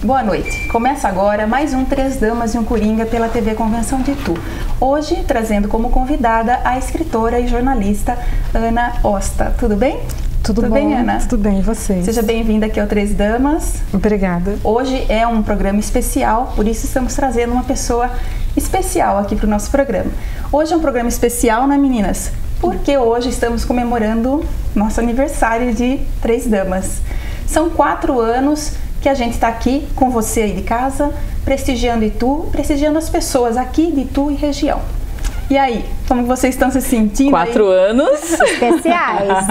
Boa noite. Começa agora mais um Três Damas e um Coringa pela TV Convenção de Itu. Hoje trazendo como convidada a escritora e jornalista Ana Osta. Tudo bem? Tudo bom, bem, Ana? Tudo bem, e vocês? Seja bem-vinda aqui ao Três Damas. Obrigada. Hoje é um programa especial, por isso estamos trazendo uma pessoa especial aqui para o nosso programa. Hoje é um programa especial, né, meninas? Porque hoje estamos comemorando nosso aniversário de Três Damas. São 4 anos que a gente está aqui com você aí de casa, prestigiando Itu, prestigiando as pessoas aqui de Itu e região. E aí, como vocês estão se sentindo? 4 anos especiais.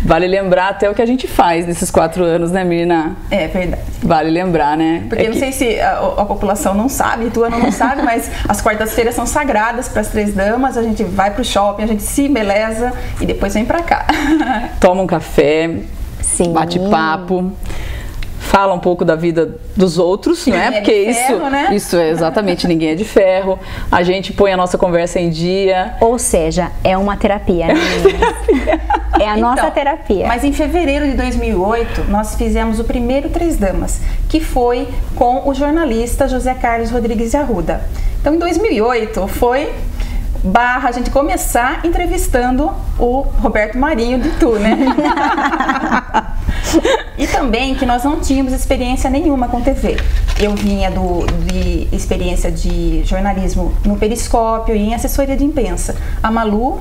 Vale lembrar até o que a gente faz nesses 4 anos, né, menina? É verdade. Vale lembrar, né? Porque não sei se a população não sabe, Ituano não sabe, mas as quartas-feiras são sagradas para as Três Damas. A gente vai pro shopping, a gente se embeleza e depois vem pra cá. Toma um café, Sim. bate papo. Fala um pouco da vida dos outros, não é? Porque isso é exatamente, ninguém é de ferro. A gente põe a nossa conversa em dia. Ou seja, é uma terapia, né, meninas? É a nossa terapia. Mas em fevereiro de 2008, nós fizemos o primeiro Três Damas, que foi com o jornalista José Carlos Rodrigues de Arruda. Então, em 2008, foi a gente começar entrevistando o Roberto Marinho de Itu, né? E também que nós não tínhamos experiência nenhuma com TV. Eu vinha de experiência de jornalismo no Periscópio e em assessoria de imprensa. A Malu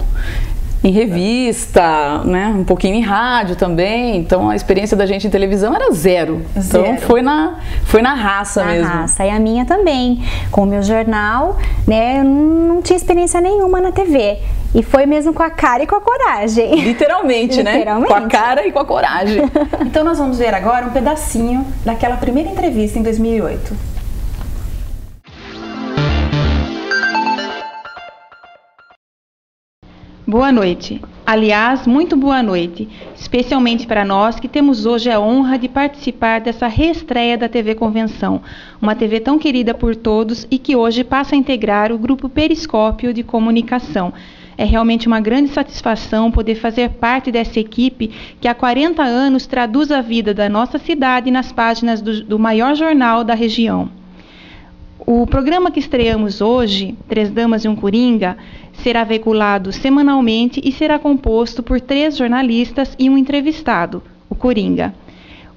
em revista, né? Um pouquinho em rádio também. Então a experiência da gente em televisão era zero. Então foi na raça mesmo. Na raça. E a minha também. Com o meu jornal, né? Eu não tinha experiência nenhuma na TV. E foi mesmo com a cara e com a coragem. Literalmente, né? Com a cara e com a coragem. Então nós vamos ver agora um pedacinho daquela primeira entrevista em 2008. Boa noite. Aliás, muito boa noite, especialmente para nós que temos hoje a honra de participar dessa reestreia da TV Convenção, uma TV tão querida por todos e que hoje passa a integrar o grupo Periscópio de Comunicação. É realmente uma grande satisfação poder fazer parte dessa equipe que há 40 anos traduz a vida da nossa cidade nas páginas do maior jornal da região. O programa que estreamos hoje, Três Damas e um Coringa, será veiculado semanalmente e será composto por 3 jornalistas e um entrevistado, o Coringa.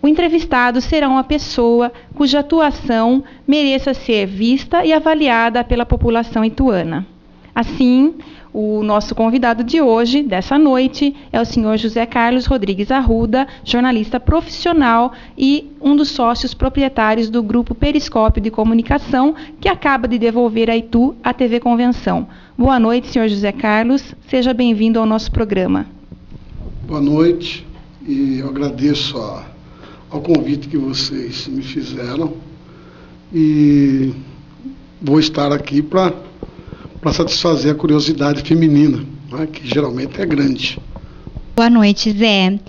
O entrevistado será uma pessoa cuja atuação mereça ser vista e avaliada pela população ituana. Assim, o nosso convidado de hoje, dessa noite, é o senhor José Carlos Rodrigues Arruda, jornalista profissional e um dos sócios proprietários do grupo Periscópio de Comunicação, que acaba de devolver a Itu a TV Convenção. Boa noite, senhor José Carlos. Seja bem-vindo ao nosso programa. Boa noite e eu agradeço ao convite que vocês me fizeram e vou estar aqui para satisfazer a curiosidade feminina, né, que geralmente é grande. Boa noite, Zé.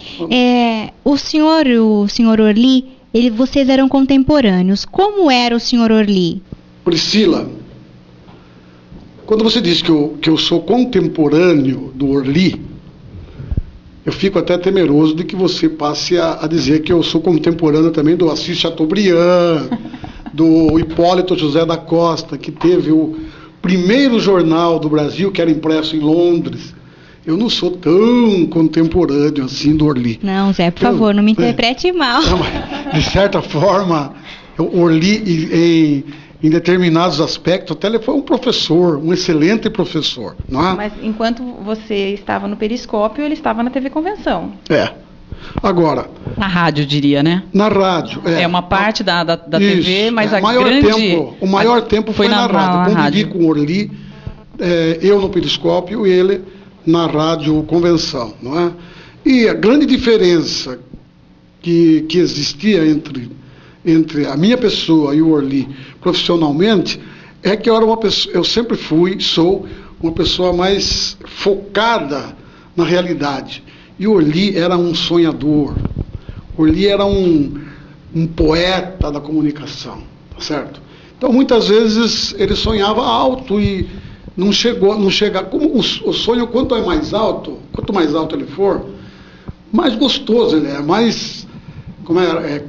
O senhor Orli, vocês eram contemporâneos. Como era o senhor Orli? Priscila, quando você diz que eu sou contemporâneo do Orli, eu fico até temeroso de que você passe a dizer que eu sou contemporâneo também do Assis Chateaubriand, do Hipólito José da Costa, que teve o primeiro jornal do Brasil, que era impresso em Londres. Eu não sou tão contemporâneo assim do Orli. Não, Zé, por favor, não me interprete mal. De certa forma, o Orli, em determinados aspectos, até ele foi um professor, um excelente professor. Não é? Mas enquanto você estava no Periscópio, ele estava na TV Convenção. Agora... Na rádio, diria, né? Na rádio, é. É uma parte da TV, mas a grande... O maior tempo foi na rádio. Convivi com o Orly, eu no Periscópio e ele na Rádio Convenção, não é? E a grande diferença que existia entre a minha pessoa e o Orly profissionalmente é que eu sempre sou uma pessoa mais focada na realidade. E o Orly era um sonhador, o Orly era um poeta da comunicação, tá certo? Então muitas vezes ele sonhava alto e não chega. Como o sonho, quanto mais alto ele for, mais gostoso ele é, mais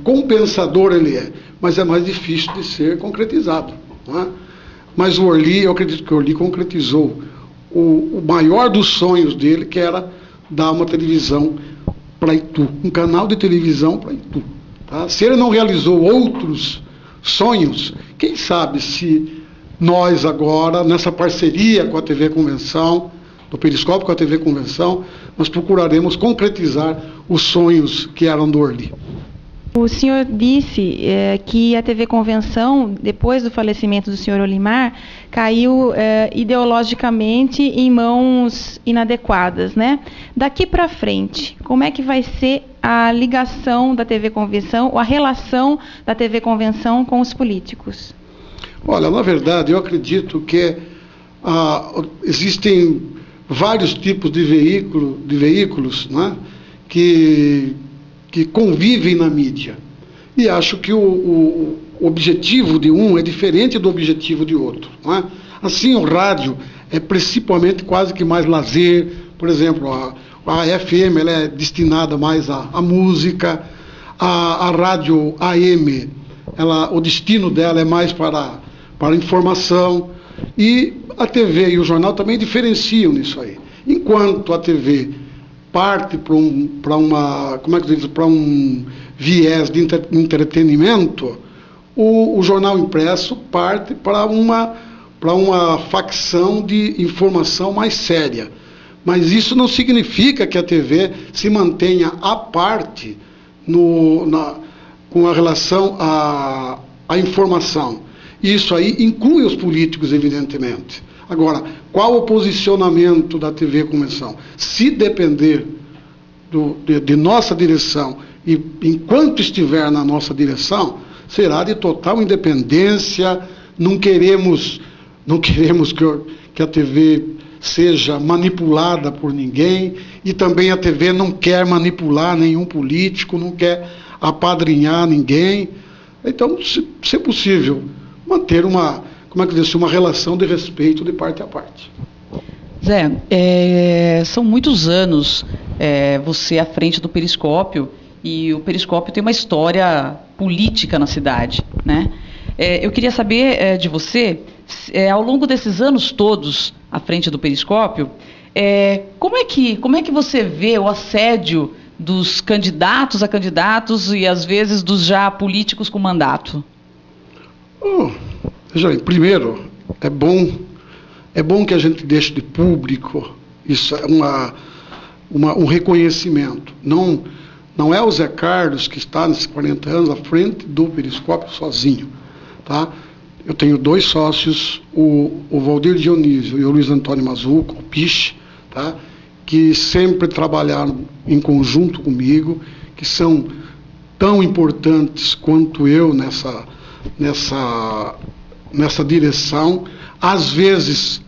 compensador ele é, mas é mais difícil de ser concretizado, não é? Mas o Orly, eu acredito que o Orly concretizou o maior dos sonhos dele, que era dar uma televisão para Itu, um canal de televisão para Itu. Tá? Se ele não realizou outros sonhos, quem sabe se nós agora, nessa parceria com a TV Convenção, do Periscópio com a TV Convenção, nós procuraremos concretizar os sonhos que eram do Orly. O senhor disse que a TV Convenção, depois do falecimento do senhor Olimar, caiu ideologicamente em mãos inadequadas, né? Daqui para frente, como é que vai ser a ligação da TV Convenção, ou a relação da TV Convenção com os políticos? Olha, na verdade, eu acredito que existem vários tipos de veículos, né, que convivem na mídia. E acho que o objetivo de um é diferente do objetivo de outro. Não é? Assim, o rádio é principalmente quase que mais lazer. Por exemplo, a FM ela é destinada mais à música. A rádio AM, o destino dela é mais para a informação. E a TV e o jornal também diferenciam nisso aí. Enquanto a TV parte para um viés de entretenimento, o jornal impresso parte para uma facção de informação mais séria. Mas isso não significa que a TV se mantenha à parte com a relação à informação. Isso aí inclui os políticos, evidentemente. Agora, qual o posicionamento da TV Convenção? Se depender de nossa direção, e enquanto estiver na nossa direção, será de total independência. Não queremos que a TV seja manipulada por ninguém, e também a TV não quer manipular nenhum político, não quer apadrinhar ninguém. Então, se possível, manter uma relação de respeito de parte a parte. Zé, são muitos anos você à frente do Periscópio, e o Periscópio tem uma história política na cidade, né? Eu queria saber de você, ao longo desses anos todos à frente do Periscópio, como é que você vê o assédio dos candidatos a candidatos e às vezes dos já políticos com mandato? Veja bem, primeiro, é bom que a gente deixe de público, isso é um reconhecimento. Não é o Zé Carlos que está nesses 40 anos à frente do Periscópio sozinho. Tá? Eu tenho dois sócios, o Valdir Dionísio e o Luiz Antônio Mazuco, o Piche, tá? Que sempre trabalharam em conjunto comigo, que são tão importantes quanto eu nessa direção. Às vezes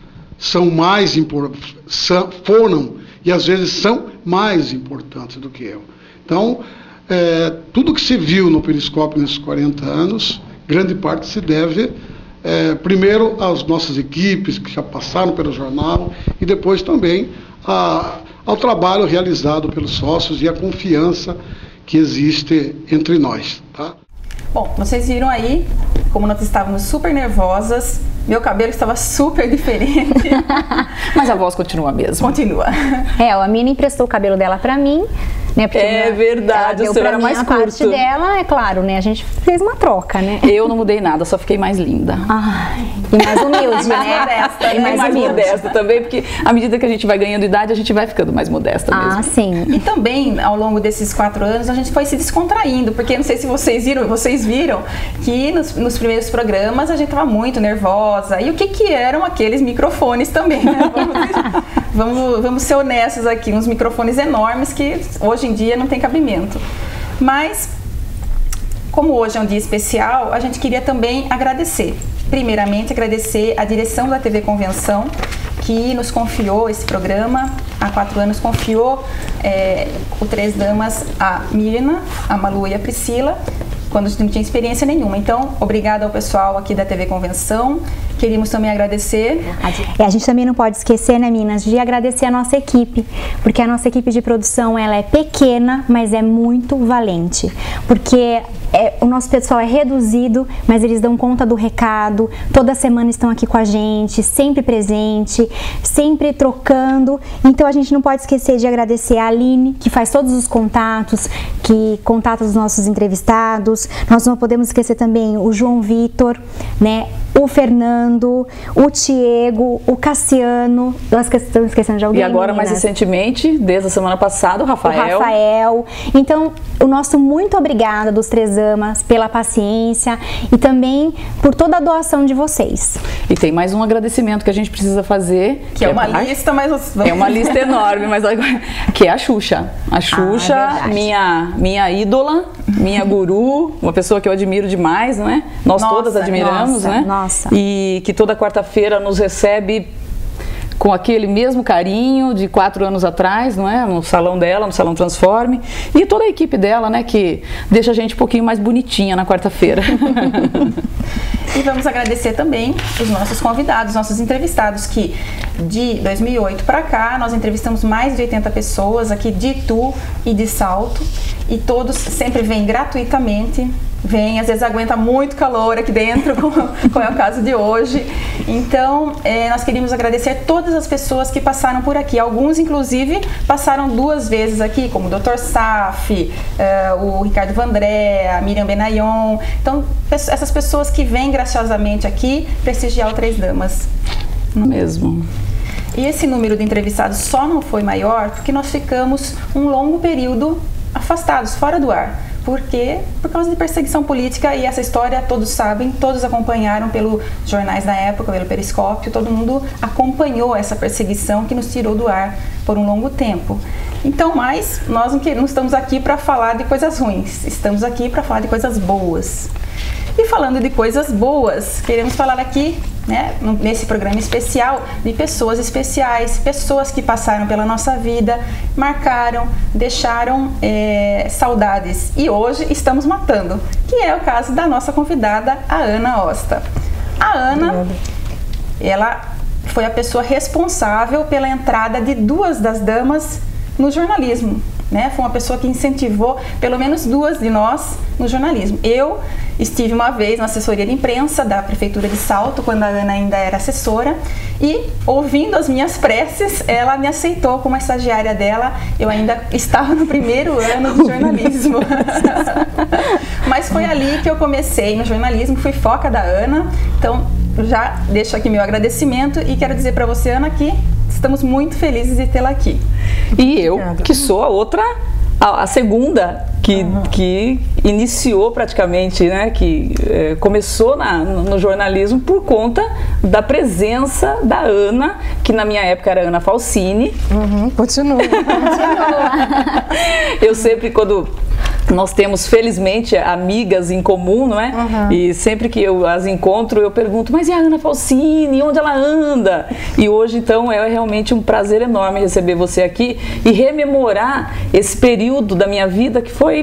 foram e às vezes são mais importantes do que eu. Então, tudo que se viu no Periscópio nesses 40 anos, grande parte se deve, primeiro, às nossas equipes que já passaram pelo jornal, e depois também ao trabalho realizado pelos sócios e a confiança que existe entre nós. Tá? Bom, vocês viram aí como nós estávamos super nervosas, meu cabelo estava super diferente. Mas a voz continua a mesma. Continua. A Mina emprestou o cabelo dela pra mim, né? Porque É verdade, o seu era mais curto. A parte dela, é claro, né? A gente fez uma troca, né? Eu não mudei nada, só fiquei mais linda. Ai, e mais humilde, né? Modesta, E mais modesta também, porque à medida que a gente vai ganhando idade, a gente vai ficando mais modesta mesmo. Ah, sim. E também, ao longo desses 4 anos, a gente foi se descontraindo, porque não sei se vocês viram que nos primeiros programas a gente estava muito nervosa. E o que eram aqueles microfones também, né? Vamos ser honestos aqui, uns microfones enormes que hoje em dia não tem cabimento. Mas, como hoje é um dia especial, a gente queria também agradecer. Primeiramente, agradecer a direção da TV Convenção, que nos confiou esse programa, há 4 anos confiou o Três Damas a Mirna, a Malu e a Priscila, quando a gente não tinha experiência nenhuma. Então, obrigada ao pessoal aqui da TV Convenção. Queríamos também agradecer. A gente também não pode esquecer, né, Minas, de agradecer a nossa equipe, porque a nossa equipe de produção, ela é pequena, mas é muito valente, porque o nosso pessoal é reduzido, mas eles dão conta do recado, toda semana estão aqui com a gente, sempre presente, sempre trocando. Então a gente não pode esquecer de agradecer a Aline, que faz todos os contatos, que contata os nossos entrevistados. Nós não podemos esquecer também o João Vitor, né, o Fernando, o Tiago, o Cassiano. Nós estamos esquecendo de alguém. E agora, meninas? mais recentemente, desde a semana passada, o Rafael. Então, o nosso muito obrigada dos Três Damas pela paciência e também por toda a doação de vocês. E tem mais um agradecimento que a gente precisa fazer. Que é uma lista, mas... É uma lista enorme, mas que é a Xuxa. A Xuxa, minha ídola, minha guru, uma pessoa que eu admiro demais, né? Nós todas admiramos, né? Nossa. E que toda quarta-feira nos recebe com aquele mesmo carinho de 4 anos atrás, não é? No salão dela, no Salão Transforme. E toda a equipe dela, né? Que deixa a gente um pouquinho mais bonitinha na quarta-feira. E vamos agradecer também os nossos convidados, nossos entrevistados, que de 2008 para cá nós entrevistamos mais de 80 pessoas aqui de Itu e de Salto, e todos sempre vêm gratuitamente. Vem, às vezes aguenta muito calor aqui dentro, como é o caso de hoje. Então, nós queríamos agradecer todas as pessoas que passaram por aqui. Alguns, inclusive, passaram 2 vezes aqui, como o Dr. Saf, o Ricardo Vandré, a Miriam Benayon. Então, essas pessoas que vêm graciosamente aqui prestigiar o Três Damas. Mesmo. E esse número de entrevistados só não foi maior porque nós ficamos um longo período afastados, fora do ar. Por quê? Por causa de perseguição política, e essa história todos sabem, todos acompanharam pelos jornais da época, pelo Periscópio, todo mundo acompanhou essa perseguição que nos tirou do ar por um longo tempo. Então, mas nós não estamos aqui para falar de coisas ruins, estamos aqui para falar de coisas boas. E falando de coisas boas, queremos falar aqui, né, nesse programa especial, de pessoas especiais, pessoas que passaram pela nossa vida, marcaram, deixaram saudades, e hoje estamos matando, que é o caso da nossa convidada, a Ana Osta. A Ana, ela foi a pessoa responsável pela entrada de 2 das damas no jornalismo, né? Foi uma pessoa que incentivou pelo menos 2 de nós no jornalismo. Eu estive uma vez na assessoria de imprensa da Prefeitura de Salto, quando a Ana ainda era assessora, e ouvindo as minhas preces, ela me aceitou como estagiária dela. Eu ainda estava no 1º ano de jornalismo. Mas foi ali que eu comecei no jornalismo, fui foca da Ana. Então, já deixo aqui meu agradecimento e quero dizer para você, Ana, que estamos muito felizes de tê-la aqui. E eu, que sou a segunda que iniciou praticamente, né, que começou no jornalismo por conta da presença da Ana, que na minha época era Ana Falsini. Continua. Eu sempre, quando nós temos, felizmente, amigas em comum, não é? E sempre que eu as encontro, eu pergunto, mas e a Ana Falsini? Onde ela anda? E hoje, então, é realmente um prazer enorme receber você aqui e rememorar esse período da minha vida que foi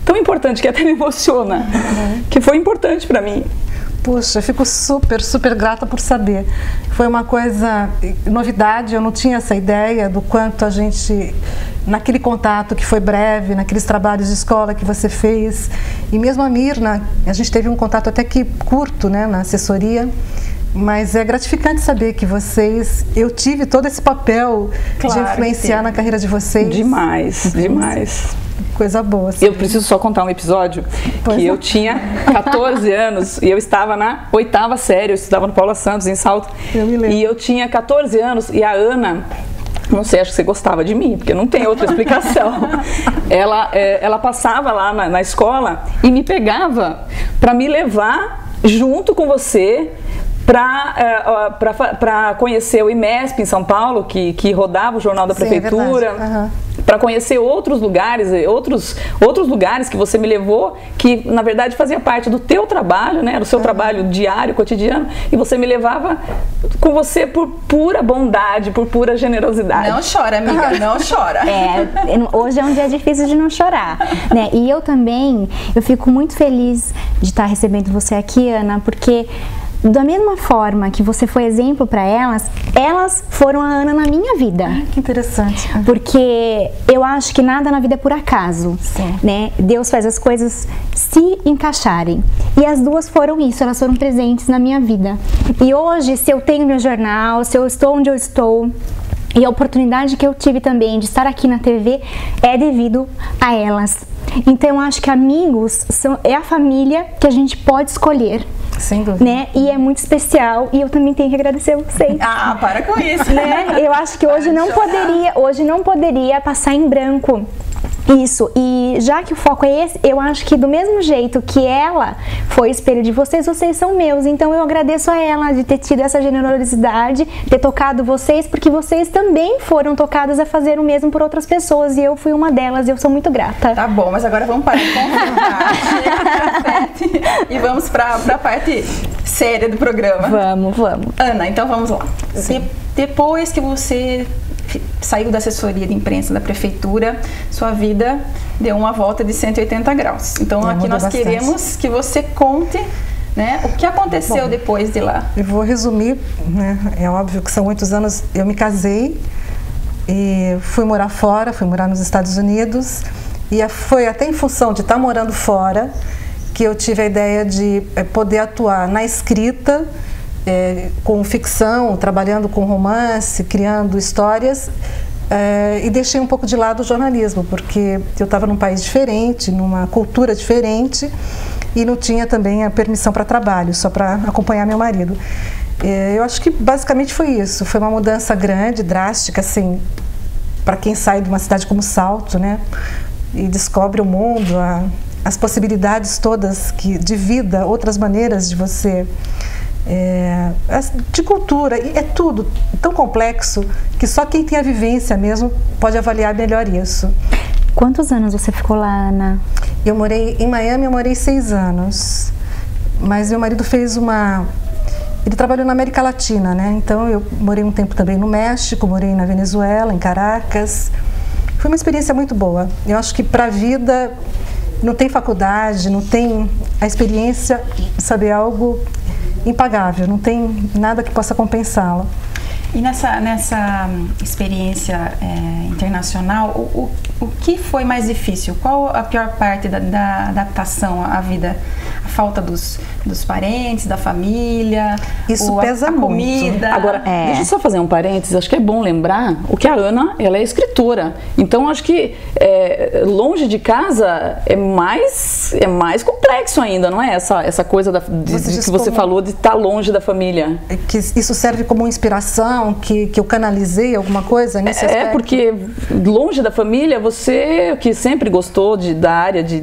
tão importante, que até me emociona, que foi importante para mim. Puxa, eu fico super grata por saber. Foi uma coisa, novidade, eu não tinha essa ideia do quanto a gente, naquele contato que foi breve, naqueles trabalhos de escola que você fez, e mesmo a Mirna, a gente teve um contato até que curto, né, na assessoria, Mas é gratificante saber que eu tive todo esse papel de influenciar na carreira de vocês. Demais, demais. Coisa boa. Eu preciso só contar um episódio que eu tinha 14 anos e eu estava na 8ª série, eu estudava no Paula Santos, em Salto. Eu me lembro. E eu tinha 14 anos e a Ana, não sei, acho que você gostava de mim, porque não tem outra explicação. Ela passava lá na escola e me pegava para me levar junto com você para conhecer o IMESP em São Paulo, que rodava o Jornal da Prefeitura, para conhecer outros lugares, outros lugares que você me levou, que na verdade fazia parte do teu trabalho, né? Do seu trabalho diário, cotidiano, e você me levava com você por pura bondade, por pura generosidade. Não chora, amiga, não chora. Hoje é um dia difícil de não chorar, né? E eu fico muito feliz de estar recebendo você aqui, Ana, porque da mesma forma que você foi exemplo para elas foram a Ana na minha vida. Que interessante. Porque eu acho que nada na vida é por acaso, né? Deus faz as coisas se encaixarem. E as duas foram isso, elas foram presentes na minha vida. E hoje, se eu tenho meu jornal, se eu estou onde eu estou, e a oportunidade que eu tive também de estar aqui na TV é devido a elas. Então eu acho que amigos é a família que a gente pode escolher. Sem dúvida. Né? E é muito especial e eu também tenho que agradecer a vocês. Ah, para com isso. Né? Eu acho que hoje não poderia passar em branco isso. E já que o foco é esse, eu acho que do mesmo jeito que ela foi espelho de vocês são meus. Então eu agradeço a ela de ter tido essa generosidade, ter tocado vocês, porque vocês também foram tocadas a fazer o mesmo por outras pessoas e eu fui uma delas e eu sou muito grata. Tá bom, mas agora vamos parar de conversar. E vamos para a parte séria do programa. Vamos. Ana, então vamos lá. Depois que você saiu da assessoria de imprensa da prefeitura, sua vida deu uma volta de 180 graus. Então aqui nós queremos que você conte, né, o que aconteceu depois de lá. Eu vou resumir, né? É óbvio que são muitos anos. Eu me casei e fui morar fora, fui morar nos Estados Unidos e foi até em função de estar morando fora que eu tive a ideia de poder atuar na escrita, com ficção, trabalhando com romance, criando histórias, e deixei um pouco de lado o jornalismo, porque eu estava num país diferente, numa cultura diferente, e não tinha também a permissão para trabalho, só para acompanhar meu marido. Eu acho que basicamente foi isso, foi uma mudança grande, drástica, assim, para quem sai de uma cidade como Salto, né, e descobre o mundo, as possibilidades todas de vida, outras maneiras de você... de cultura, e é tudo tão complexo que só quem tem a vivência mesmo pode avaliar melhor isso. Quantos anos você ficou lá, Ana? Eu morei em Miami, eu morei 6 anos, mas meu marido ele trabalhou na América Latina, né? Então eu morei um tempo também no México, morei na Venezuela, em Caracas. Foi uma experiência muito boa. Eu acho que para a vida não tem faculdade, não tem a experiência, saber algo impagável, não tem nada que possa compensá-la. E nessa experiência internacional, o que foi mais difícil? Qual a pior parte da adaptação à vida? A falta dos parentes, da família? Isso pesa muito. Comida? Agora, deixa eu só fazer um parênteses. Acho que é bom lembrar o que a Ana, ela é escritora. Então, acho que longe de casa é mais complexo ainda, não é? Essa coisa que você falou de estar longe da família. Que isso serve como inspiração, que eu canalizei alguma coisa nesse aspecto? Porque longe da família, você que sempre gostou da área de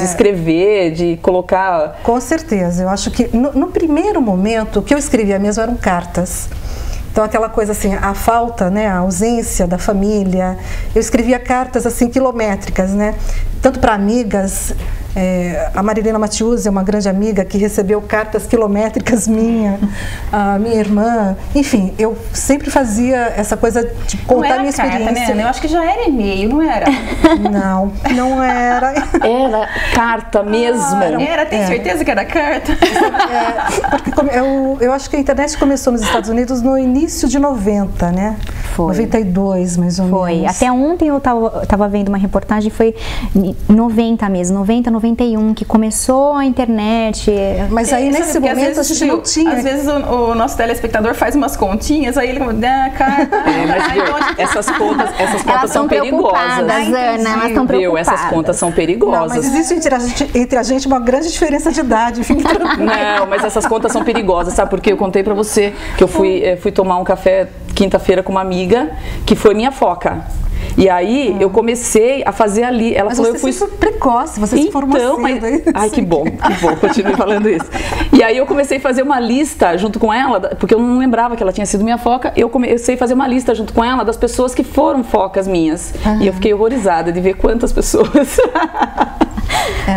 escrever, de colocar... Com certeza, eu acho que no primeiro momento o que eu escrevia mesmo eram cartas. Então aquela coisa assim, a falta, né, a ausência da família, eu escrevia cartas assim quilométricas, né, tanto para amigas. A Marilena Matiusi é uma grande amiga que recebeu cartas quilométricas a minha irmã, enfim, eu sempre fazia essa coisa de contar minha experiência. Carta, né? Eu acho que já era e-mail, não era? Não era. Era carta mesmo. Tem certeza que era carta? Porque eu acho que a internet começou nos Estados Unidos no início de 90, né? Foi. 92, mais ou menos. Foi. Até ontem eu estava vendo uma reportagem, foi 90 mesmo, 90, 91. 91, que começou a internet. Mas aí nesse momento a gente não tinha. Às vezes o nosso telespectador faz umas continhas, aí ele essas contas são perigosas. Ana, elas estão preocupadas. Essas contas são perigosas. Não, mas existe entre a gente uma grande diferença de idade. Não, mas essas contas são perigosas, sabe? Porque eu contei pra você que eu fui tomar um café quinta-feira com uma amiga que foi minha foca. E aí eu comecei a fazer ali. Ela falou, eu fui precoce, você se formou cedo. Ai, que bom, continue falando isso. E aí eu comecei a fazer uma lista junto com ela, porque eu não lembrava que ela tinha sido minha foca. Eu comecei a fazer uma lista junto com ela das pessoas que foram focas minhas. E eu fiquei horrorizada de ver quantas pessoas.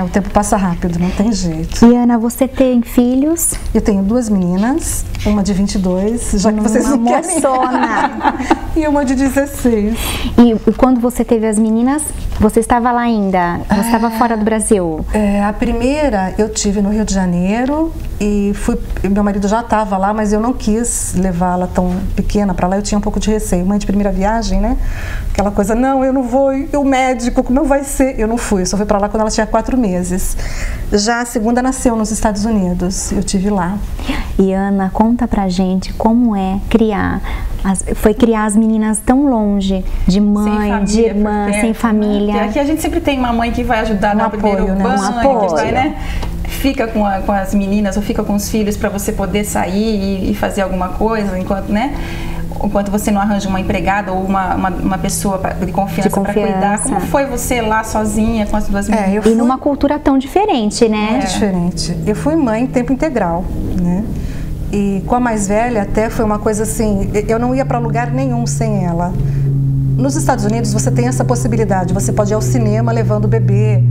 O tempo passa rápido, não tem jeito. E Ana, você tem filhos? Eu tenho 2 meninas, uma de 22, já que vocês não querem. E uma de 16. E quando você teve as meninas, você estava lá ainda? Você estava fora do Brasil? A primeira eu tive no Rio de Janeiro e meu marido já estava lá, mas eu não quis levá-la tão pequena para lá, eu tinha um pouco de receio. Mãe de primeira viagem, né? Aquela coisa, não, eu não vou, e o médico, como vai ser? Eu não fui, eu só fui para lá quando ela tinha 4 meses. Já a segunda nasceu nos Estados Unidos, eu tive lá. E Ana, conta pra gente como é criar as meninas tão longe de mãe, de irmã, sem família. Né? Aqui a gente sempre tem uma mãe que vai ajudar no primeiro banho, que vai, né? Fica com as meninas ou fica com os filhos para você poder sair e fazer alguma coisa, enquanto você não arranja uma empregada ou uma pessoa de confiança para cuidar. Como foi você lá sozinha com as 2 meninas? E numa cultura tão diferente, né? Muito diferente. Eu fui mãe em tempo integral, né? E com a mais velha até foi uma coisa assim, eu não ia para lugar nenhum sem ela. Nos Estados Unidos você tem essa possibilidade, você pode ir ao cinema levando o bebê,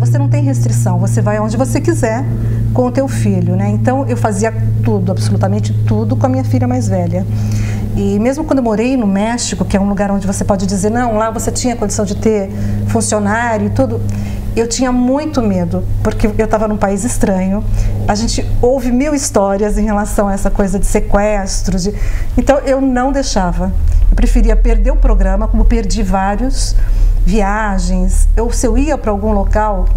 você não tem restrição, você vai onde você quiser com o teu filho, né? Então eu fazia tudo, absolutamente tudo com a minha filha mais velha. E mesmo quando eu morei no México, que é um lugar onde você pode dizer, não, lá você tinha condição de ter funcionário e tudo, eu tinha muito medo, porque eu estava num país estranho, a gente ouve 1000 histórias em relação a essa coisa de sequestros, então eu não deixava, eu preferia perder o programa, como perdi vários, viagens, se eu ia para algum local.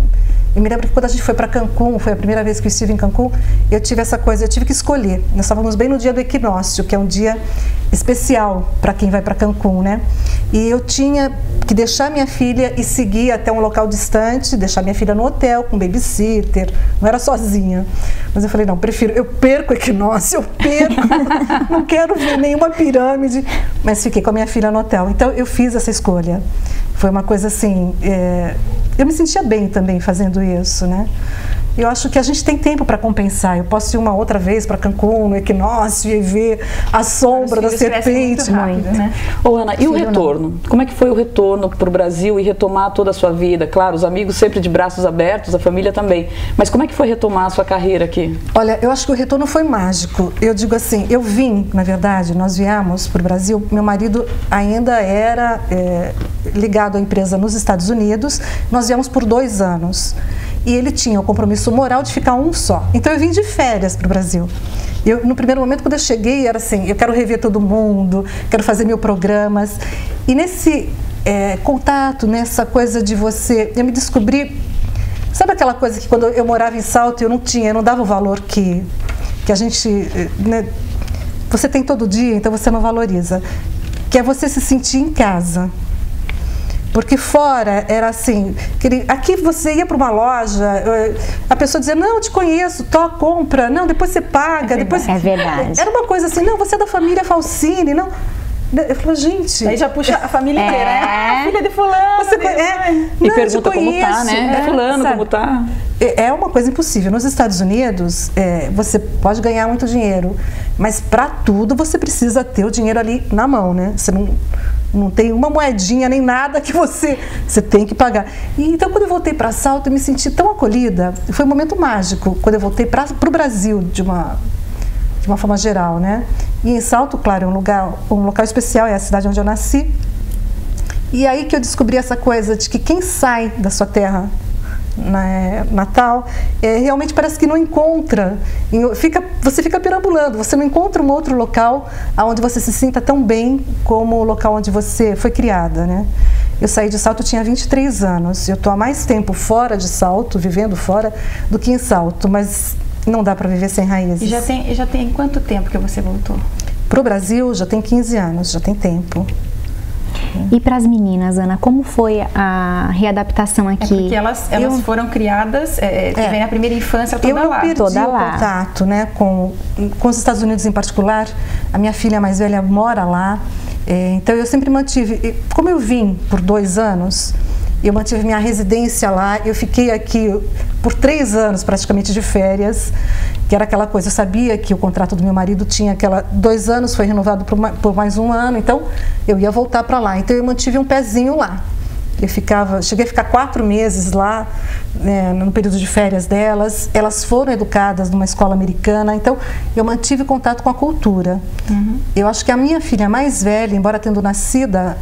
Eu me lembro que quando a gente foi para Cancún, foi a primeira vez que eu estive em Cancún, eu tive essa coisa, eu tive que escolher. Nós estávamos bem no dia do equinócio, que é um dia especial para quem vai para Cancún, né? E eu tinha que deixar minha filha e seguir até um local distante, deixar minha filha no hotel com babysitter, não era sozinha. Mas eu falei, não, eu perco o equinócio, não quero ver nenhuma pirâmide, mas fiquei com a minha filha no hotel. Então eu fiz essa escolha. Foi uma coisa assim, eu me sentia bem também fazendo isso, né? Eu acho que a gente tem tempo para compensar. Eu posso ir uma outra vez para Cancún, no equinócio, e ver a sombra da serpente. Rápido, né? Ô, Ana, e o retorno? Como é que foi o retorno para o Brasil e retomar toda a sua vida? Claro, os amigos sempre de braços abertos, a família também. Mas como é que foi retomar a sua carreira aqui? Olha, eu acho que o retorno foi mágico. Eu digo assim, eu vim, na verdade, nós viemos para o Brasil, meu marido ainda era ligado à empresa nos Estados Unidos, nós viemos por 2 anos. E ele tinha o compromisso moral de ficar um só. Então eu vim de férias para o Brasil. No primeiro momento, quando eu cheguei, era assim, eu quero rever todo mundo, quero fazer 1000 programas. E nesse contato, nessa coisa de eu me descobri, sabe aquela coisa que quando eu morava em Salto, eu não dava o valor que a gente, né, você tem todo dia, então você não valoriza. Que é você se sentir em casa. Porque fora era assim, aqui você ia para uma loja, a pessoa dizia, não, eu te conheço, compra, não, depois você paga. É verdade. Era uma coisa assim, não, você é da família Falsini, não. Eu falei, gente... Aí já puxa a família inteira, a filha de fulano. E pergunta como tá, né? Fulano, sabe? Como tá? É uma coisa impossível. Nos Estados Unidos, você pode ganhar muito dinheiro, mas para tudo você precisa ter o dinheiro ali na mão, né? Você não tem uma moedinha nem nada que você tem que pagar. E então, quando eu voltei para Salto, eu me senti tão acolhida. Foi um momento mágico, quando eu voltei para o Brasil, de uma forma geral, né? E em Salto, claro, é um local especial, é a cidade onde eu nasci. E aí que eu descobri essa coisa de que quem sai da sua terra natal, realmente parece que não encontra, você fica perambulando, você não encontra um outro local onde você se sinta tão bem como o local onde você foi criada, né? Eu saí de Salto, eu tinha 23 anos. Eu estou há mais tempo fora de Salto, vivendo fora, do que em Salto, mas não dá para viver sem raízes. E já tem quanto tempo que você voltou? Para o Brasil já tem 15 anos, já tem tempo. E para as meninas, Ana, como foi a readaptação aqui? Porque elas foram criadas, tiveram a primeira infância toda lá. Eu perdi o contato, né, com os Estados Unidos em particular. A minha filha mais velha mora lá, então eu sempre mantive. Como eu vim por 2 anos, eu mantive minha residência lá. Eu fiquei aqui por 3 anos praticamente de férias, que era aquela coisa, eu sabia que o contrato do meu marido tinha 2 anos, foi renovado por mais 1 ano, então eu ia voltar para lá. Então eu mantive um pezinho lá. Cheguei a ficar 4 meses lá, né, no período de férias delas. Elas foram educadas numa escola americana, então eu mantive contato com a cultura. Uhum. Eu acho que a minha filha mais velha, embora tendo nascida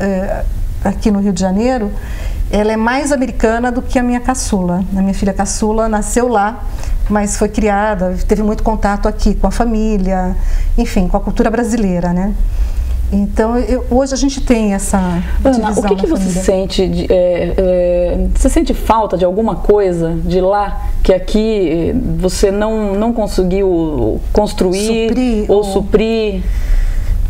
aqui no Rio de Janeiro, ela é mais americana do que a minha caçula. A minha filha caçula nasceu lá, mas foi criada, teve muito contato aqui com a família, enfim, com a cultura brasileira, né? Então, hoje a gente tem essa divisão. Ana, o que você sente? Você sente falta de alguma coisa de lá que aqui você não conseguiu construir ou suprir?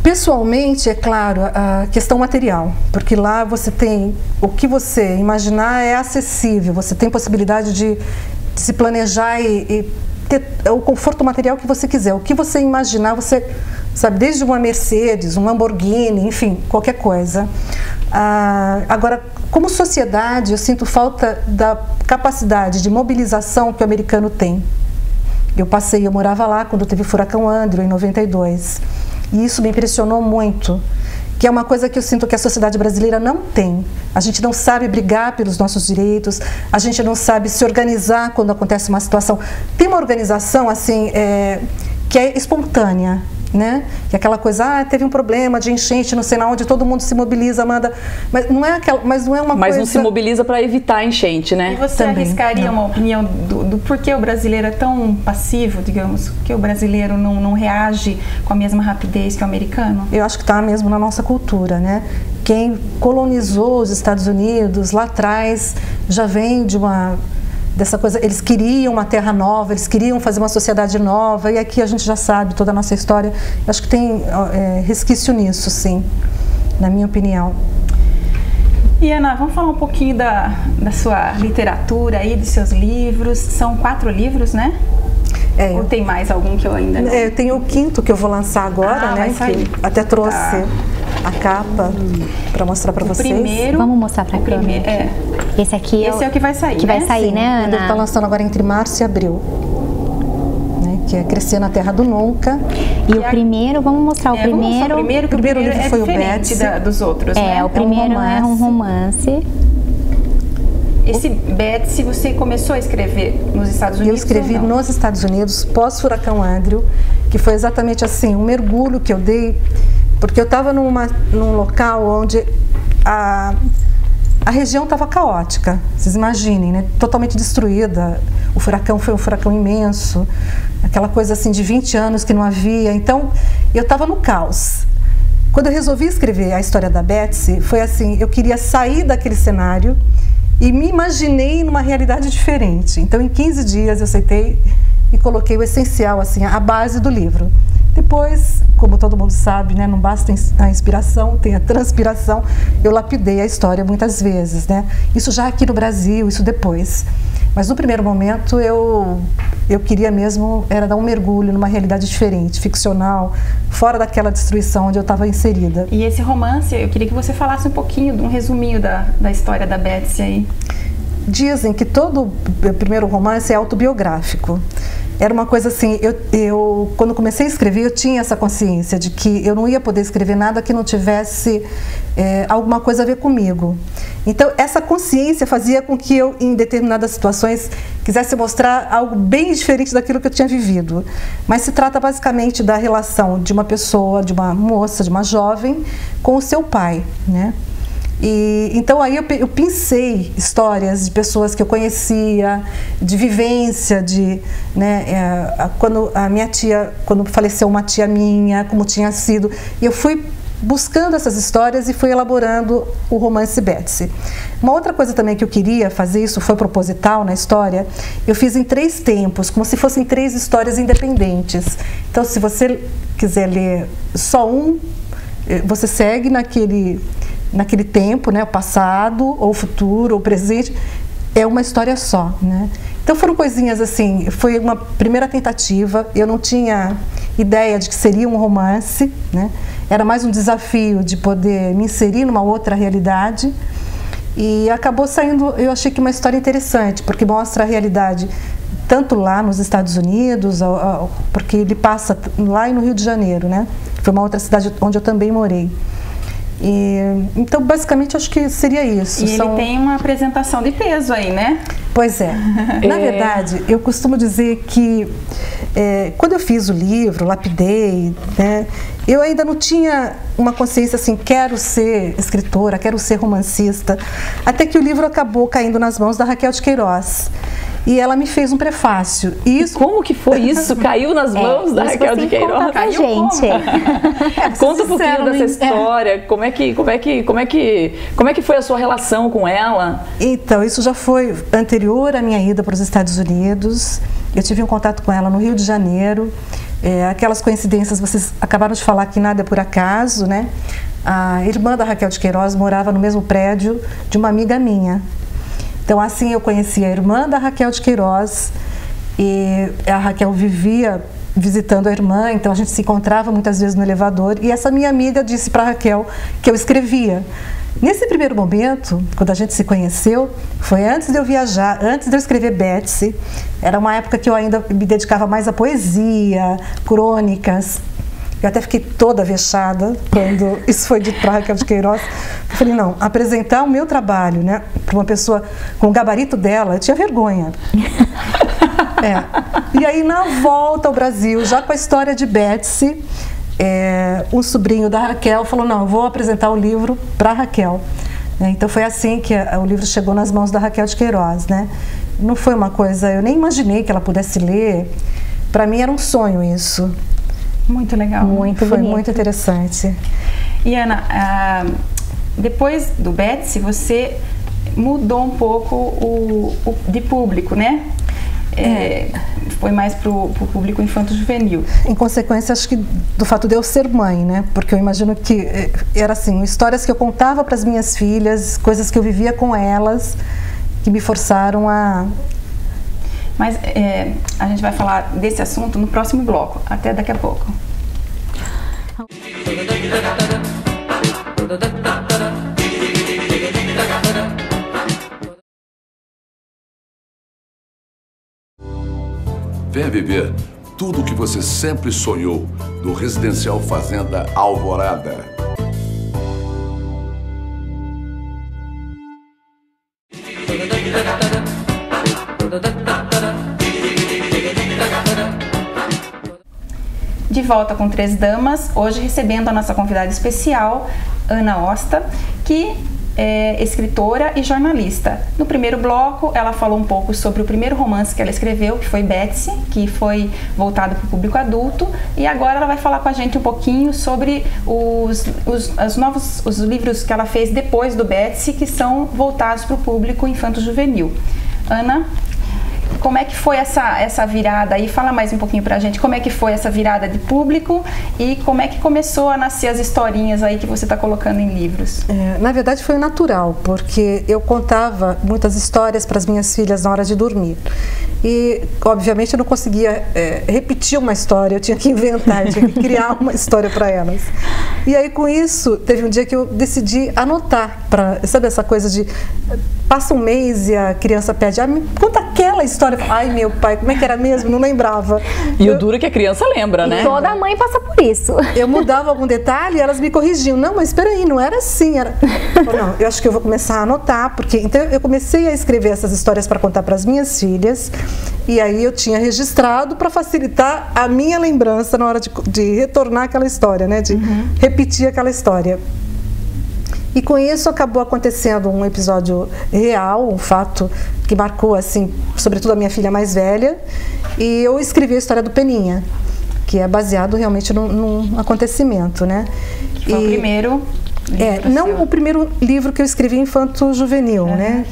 Pessoalmente, é claro, a questão material, porque lá você tem, o que você imaginar é acessível, você tem possibilidade de se planejar e ter o conforto material que você quiser. O que você imaginar, você sabe, desde uma Mercedes, um Lamborghini, enfim, qualquer coisa. Agora, como sociedade, eu sinto falta da capacidade de mobilização que o americano tem. Eu morava lá quando teve o furacão Andrew, em 92. E isso me impressionou muito, que é uma coisa que eu sinto que a sociedade brasileira não tem. A gente não sabe brigar pelos nossos direitos, a gente não sabe se organizar quando acontece uma situação. Tem uma organização assim que é espontânea, né? Que é aquela coisa, teve um problema de enchente, não sei na onde, todo mundo se mobiliza, manda, mas não é uma coisa. Mas não se mobiliza para evitar a enchente, né? E você arriscaria uma opinião do porquê o brasileiro é tão passivo, digamos, que o brasileiro não reage com a mesma rapidez que o americano? Eu acho que está mesmo na nossa cultura, né? Quem colonizou os Estados Unidos lá atrás já vem dessa coisa, eles queriam uma terra nova, eles queriam fazer uma sociedade nova, e aqui a gente já sabe toda a nossa história. Acho que tem resquício nisso, sim, na minha opinião. E Ana, vamos falar um pouquinho da sua literatura aí, dos seus livros. São 4 livros, né? Ou tem mais algum que eu ainda não... Eu tenho o 5º que eu vou lançar agora, né? Que até trouxe a capa para mostrar para vocês. Primeiro, vamos mostrar para a câmera. Esse aqui é o que vai sair, que vai sair, né, Ana? Ele está lançando agora entre março e abril, né? Que é Crescer na Terra do Nunca. E o primeiro, vamos mostrar o primeiro. O primeiro livro foi o Betsy dos outros, né? O primeiro é um romance. Esse Betsy, você começou a escrever nos Estados Unidos? Eu escrevi nos Estados Unidos, pós-furacão Andrew, que foi exatamente assim, um mergulho que eu dei, porque eu estava num local onde a região estava caótica, vocês imaginem, né? Totalmente destruída. O furacão foi um furacão imenso, aquela coisa assim de 20 anos que não havia. Então, eu estava no caos. Quando eu resolvi escrever a história da Betsy, foi assim, eu queria sair daquele cenário e me imaginei numa realidade diferente. Então, em 15 dias, eu sentei e coloquei o essencial, assim, a base do livro. Depois, como todo mundo sabe, né, não basta a inspiração, tem a transpiração. Eu lapidei a história muitas vezes, né? Isso já aqui no Brasil, isso depois. Mas no primeiro momento eu queria mesmo era dar um mergulho numa realidade diferente, ficcional, fora daquela destruição onde eu estava inserida. E esse romance, eu queria que você falasse um pouquinho, um resuminho da história da Betsy aí. Dizem que todo o primeiro romance é autobiográfico. Era uma coisa assim, eu quando comecei a escrever, eu tinha essa consciência de que eu não ia poder escrever nada que não tivesse alguma coisa a ver comigo. Então, essa consciência fazia com que eu, em determinadas situações, quisesse mostrar algo bem diferente daquilo que eu tinha vivido. Mas se trata basicamente da relação de uma pessoa, de uma moça, de uma jovem, com o seu pai, né? E, então aí eu pensei histórias de pessoas que eu conhecia, de vivência, quando a minha tia, quando faleceu uma tia minha, como tinha sido, e eu fui buscando essas histórias e fui elaborando o romance Betsy. Uma outra coisa também que eu queria fazer, isso foi proposital na história, eu fiz em 3 tempos, como se fossem 3 histórias independentes. Então, se você quiser ler só um, você segue naquele tempo, né, o passado, ou o futuro, ou o presente, é uma história só, né? Então foram coisinhas assim, foi uma primeira tentativa, eu não tinha ideia de que seria um romance, né? Era mais um desafio de poder me inserir numa outra realidade e acabou saindo, eu achei que uma história interessante, porque mostra a realidade tanto lá nos Estados Unidos, porque ele passa lá no Rio de Janeiro, né? Foi uma outra cidade onde eu também morei. Então, basicamente, acho que seria isso. E ele tem uma apresentação de peso aí, né? Pois é. Na verdade, eu costumo dizer que quando eu fiz o livro, lapidei, né, eu ainda não tinha uma consciência assim, quero ser escritora, quero ser romancista, até que o livro acabou caindo nas mãos da Raquel de Queiroz. E ela me fez um prefácio. Como que foi isso? Caiu nas mãos da Raquel de Queiroz? Caiu gente. Conta um pouquinho dessa história. Como é que foi a sua relação com ela? Então, isso já foi anterior à minha ida para os Estados Unidos. Eu tive um contato com ela no Rio de Janeiro. Aquelas coincidências, vocês acabaram de falar que nada é por acaso, né? A irmã da Raquel de Queiroz morava no mesmo prédio de uma amiga minha. Então, assim, eu conheci a irmã da Raquel de Queiroz e a Raquel vivia visitando a irmã, então a gente se encontrava muitas vezes no elevador e essa minha amiga disse para a Raquel que eu escrevia. Nesse primeiro momento, quando a gente se conheceu, foi antes de eu viajar, antes de eu escrever Betsy. Era uma época que eu ainda me dedicava mais à poesia, crônicas. Eu até fiquei toda vexada quando isso foi dito para a Raquel de Queiroz. Eu falei, não, apresentar o meu trabalho, né, para uma pessoa com o gabarito dela, eu tinha vergonha. E aí, na volta ao Brasil, já com a história de Betsy, um sobrinho da Raquel falou, não, eu vou apresentar o livro para a Raquel. Então foi assim que o livro chegou nas mãos da Raquel de Queiroz, né? Não foi uma coisa, eu nem imaginei que ela pudesse ler. Para mim era um sonho isso. Muito legal. Foi muito interessante. E Ana, depois do Betsy, você mudou um pouco de público, né? Foi mais para o público infanto-juvenil. Em consequência, acho que do fato de eu ser mãe, né? Porque eu imagino que era assim, histórias que eu contava para as minhas filhas, coisas que eu vivia com elas, que me forçaram a... Mas a gente vai falar desse assunto no próximo bloco. Até daqui a pouco. Venha viver tudo o que você sempre sonhou no Residencial Fazenda Alvorada. De volta com Três Damas, hoje recebendo a nossa convidada especial, Ana Osta, que é escritora e jornalista. No primeiro bloco, ela falou um pouco sobre o primeiro romance que ela escreveu, que foi Betsy, que foi voltado para o público adulto, e agora ela vai falar com a gente um pouquinho sobre os livros que ela fez depois do Betsy, que são voltados para o público infanto-juvenil. Ana, como é que foi essa virada aí? Fala mais um pouquinho pra gente como é que foi essa virada de público e como é que começou a nascer as historinhas aí que você está colocando em livros. Na verdade foi natural, porque eu contava muitas histórias para as minhas filhas na hora de dormir. E, obviamente, eu não conseguia repetir uma história, eu tinha que inventar, eu tinha que criar uma história para elas. E aí, com isso, teve um dia que eu decidi anotar, sabe essa coisa de passa um mês e a criança pede, me conta aquela história. Ai, meu pai, como é que era mesmo? Não lembrava. E o duro é que a criança lembra, né? Toda mãe passa por isso. Eu mudava algum detalhe e elas me corrigiam. Não, mas espera aí, não era assim. Era... Não, eu acho que eu vou começar a anotar, porque então eu comecei a escrever essas histórias para contar para as minhas filhas. E aí eu tinha registrado para facilitar a minha lembrança na hora de retornar aquela história, né? De repetir aquela história. E com isso acabou acontecendo um episódio real, um fato que marcou, assim, sobretudo a minha filha mais velha. E eu escrevi a história do Peninha, que é baseado realmente num acontecimento, né? Que foi o primeiro livro não o primeiro livro que eu escrevi infanto-juvenil, né?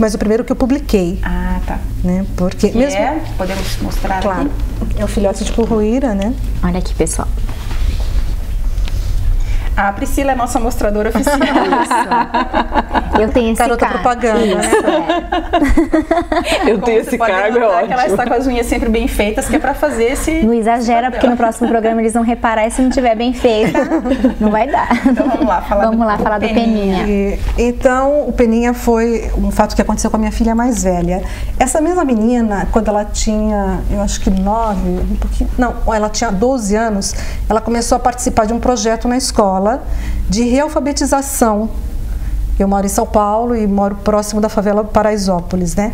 Mas o primeiro que eu publiquei. Ah, tá. Né? Porque que mesmo podemos mostrar claro, aqui? É o Filhote de Curruíra, né? Olha aqui, pessoal. A Priscila é nossa mostradora oficial. Eu tenho esse Garota cargo. propaganda, né? Eu tenho esse cargo, é ótimo. Que ela está com as unhas sempre bem feitas, que é para fazer esse... Não exagera, porque no próximo programa eles vão reparar e se não tiver bem feita, não vai dar. Então vamos lá, falar do Peninha. Então, o Peninha foi um fato que aconteceu com a minha filha mais velha. Essa mesma menina, quando ela tinha, eu acho que 9, ela tinha 12 anos, ela começou a participar de um projeto na escola de realfabetização. Eu moro em São Paulo e moro próximo da favela Paraisópolis, né?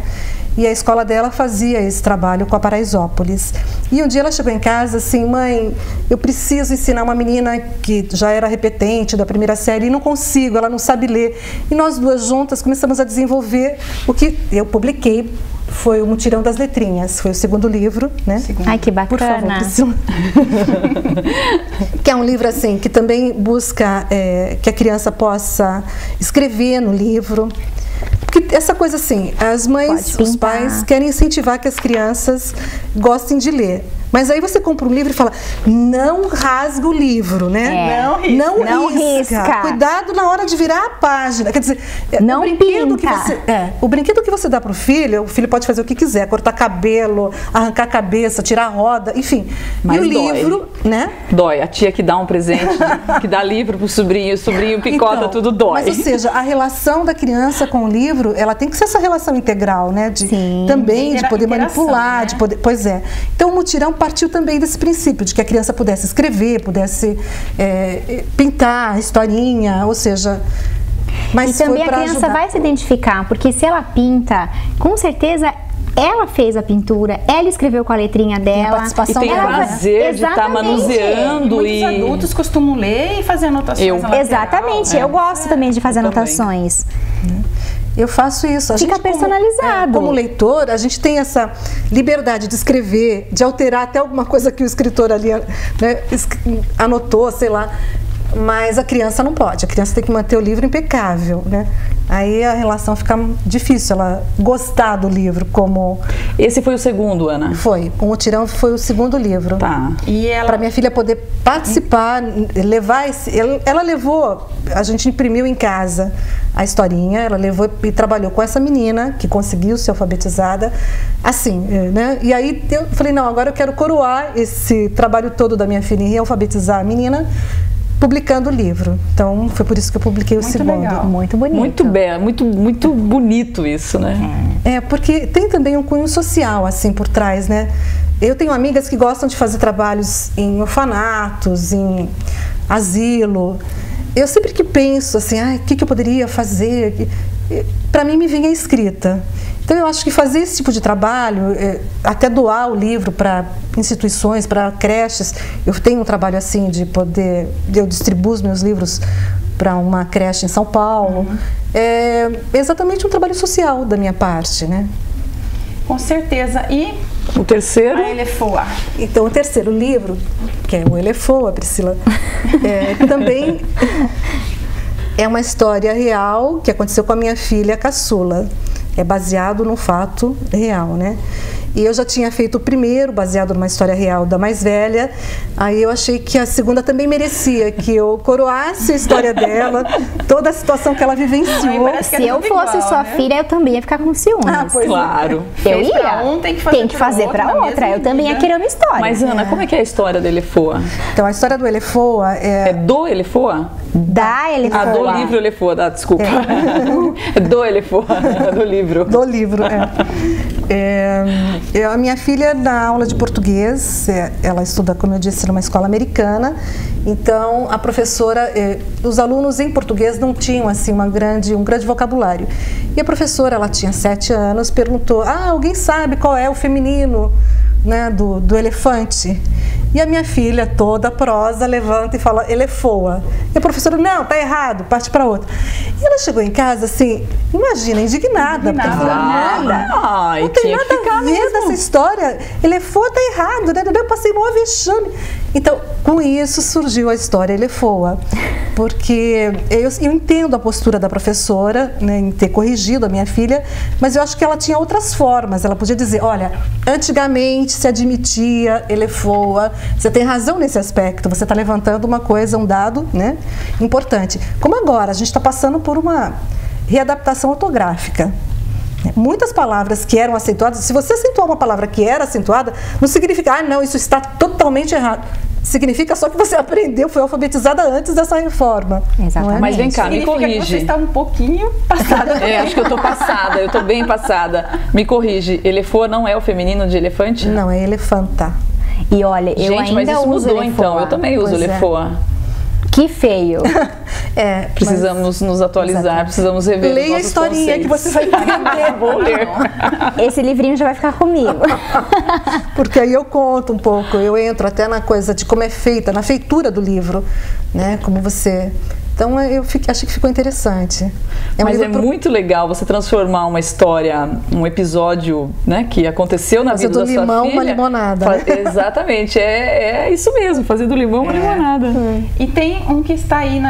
E a escola dela fazia esse trabalho com a Paraisópolis. E um dia ela chegou em casa assim: mãe, eu preciso ensinar uma menina que já era repetente da primeira série e não consigo, ela não sabe ler. E nós duas juntas começamos a desenvolver o que eu publiquei. Foi o Mutirão das Letrinhas, foi o segundo livro, né? Ai, que bacana. Por favor, Priscila. Que é um livro assim, que também busca que a criança possa escrever no livro. Porque essa coisa assim, as mães, os pais querem incentivar que as crianças gostem de ler. Mas aí você compra um livro e fala: não rasga o livro, né? Não risca. Cuidado na hora de virar a página. Quer dizer, não o brinquedo que você dá para o filho pode fazer o que quiser, cortar cabelo, arrancar a cabeça, tirar a roda, enfim. Mas e o livro, né? Dói. A tia que dá um presente, que dá livro pro sobrinho, o sobrinho picota, então, tudo dói. Mas, ou seja, a relação da criança com o livro, ela tem que ser essa relação integral, né? De poder manipular, né? De poder. Pois é. Então o Mutirão partiu também desse princípio de que a criança pudesse escrever, pudesse pintar historinha, ou seja... Mas e também a criança vai se identificar, porque se ela pinta, com certeza ela fez a pintura, ela escreveu com a letrinha dela. E tem o prazer de estar manuseando. Muitos adultos costumam ler e fazer anotações. Exatamente, eu gosto também de fazer anotações. Eu faço isso. Fica personalizado. Como leitor, a gente tem essa liberdade de escrever, de alterar até alguma coisa que o escritor ali, né, anotou, sei lá. Mas a criança não pode. A criança tem que manter o livro impecável, né? Aí a relação fica difícil, ela gostar do livro como... Esse foi o segundo, Ana? Foi. O Mutirão foi o segundo livro. Tá. E para minha filha poder participar, levar esse... Ela levou, a gente imprimiu em casa a historinha, ela levou e trabalhou com essa menina, que conseguiu ser alfabetizada, assim, né? E aí eu falei, não, agora eu quero coroar esse trabalho todo da minha filha em realfabetizar a menina, publicando o livro. Então, foi por isso que eu publiquei o segundo. Legal. Muito bonito. Muito belo, muito bonito isso, né? Porque tem também um cunho social, assim, por trás, né? Eu tenho amigas que gostam de fazer trabalhos em orfanatos, em asilo. Eu sempre que penso, assim, o que eu poderia fazer? Para mim, me vem a escrita. Então, eu acho que fazer esse tipo de trabalho, até doar o livro para instituições, para creches, eu tenho um trabalho assim de poder, eu distribuo os meus livros para uma creche em São Paulo, é exatamente um trabalho social da minha parte, né? Com certeza. E o terceiro? A Elefoa. Então, o terceiro livro, que é o Elefoa, Priscila, também é uma história real que aconteceu com a minha filha caçula. É baseado num fato real, né? E eu já tinha feito o primeiro, baseado numa história real da mais velha. Aí eu achei que a segunda também merecia que eu coroasse a história dela, toda a situação que ela vivenciou. Se eu fosse sua filha, eu também ia ficar com ciúmes. Pois claro. Eu ia. Tem que fazer para outra. Eu também ia querer uma história. Mas, Ana, como é que é a história do Elefoa? Então, a história do Elefoa é... É do Elefoa? Da Elefoa. Do livro Elefoa, desculpa. É do Elefoa, do livro. Do livro, a minha filha, na aula de português, ela estuda, como eu disse, numa escola americana. Então, a professora, os alunos em português não tinham assim um grande vocabulário. E a professora, ela tinha 7 anos, perguntou: alguém sabe qual é o feminino, né, do elefante? E a minha filha, toda prosa, levanta e fala, Elefoa. E a professora, não, tá errado, parte para outra. E ela chegou em casa, assim, imagina, indignada. Porque ela falou, Ai, não tem nada a ver dessa história. Elefoa tá errado, né? Eu passei maior vexame. Então, com isso surgiu a história Elefoa. Porque eu entendo a postura da professora, né, em ter corrigido a minha filha, mas eu acho que ela tinha outras formas. Ela podia dizer, olha, antigamente se admitia Elefoa. Você tem razão nesse aspecto, você está levantando uma coisa, um dado, né, importante. Como agora, a gente está passando por uma readaptação ortográfica. Muitas palavras que eram acentuadas, se você acentuar uma palavra que era acentuada, não significa, ah, não, isso está totalmente errado. Significa só que você aprendeu, foi alfabetizada antes dessa reforma. Exatamente. Mas vem cá, me corrige. Que você está um pouquinho passada. Acho que eu estou passada, eu estou bem passada. Me corrige, Elefoa não é o feminino de elefante? Não, é elefanta. E olha, eu Gente, ainda mas isso uso mudou Elefoa. então, eu também uso Pois é. Elefoa. Que feio. Precisamos nos atualizar, Exatamente. precisamos rever Leia a nossos historinha conceitos. que você vai entender. Vou ler. Esse livrinho já vai ficar comigo. Porque aí eu conto um pouco, eu entro até na coisa de como é feita, na feitura do livro, né? Como você... Então achei que ficou interessante. Mas é muito legal você transformar uma história, um episódio, né, que aconteceu na vida da sua filha. Fazer do limão uma limonada. Exatamente, é isso mesmo, fazer do limão uma limonada. E tem um que está aí no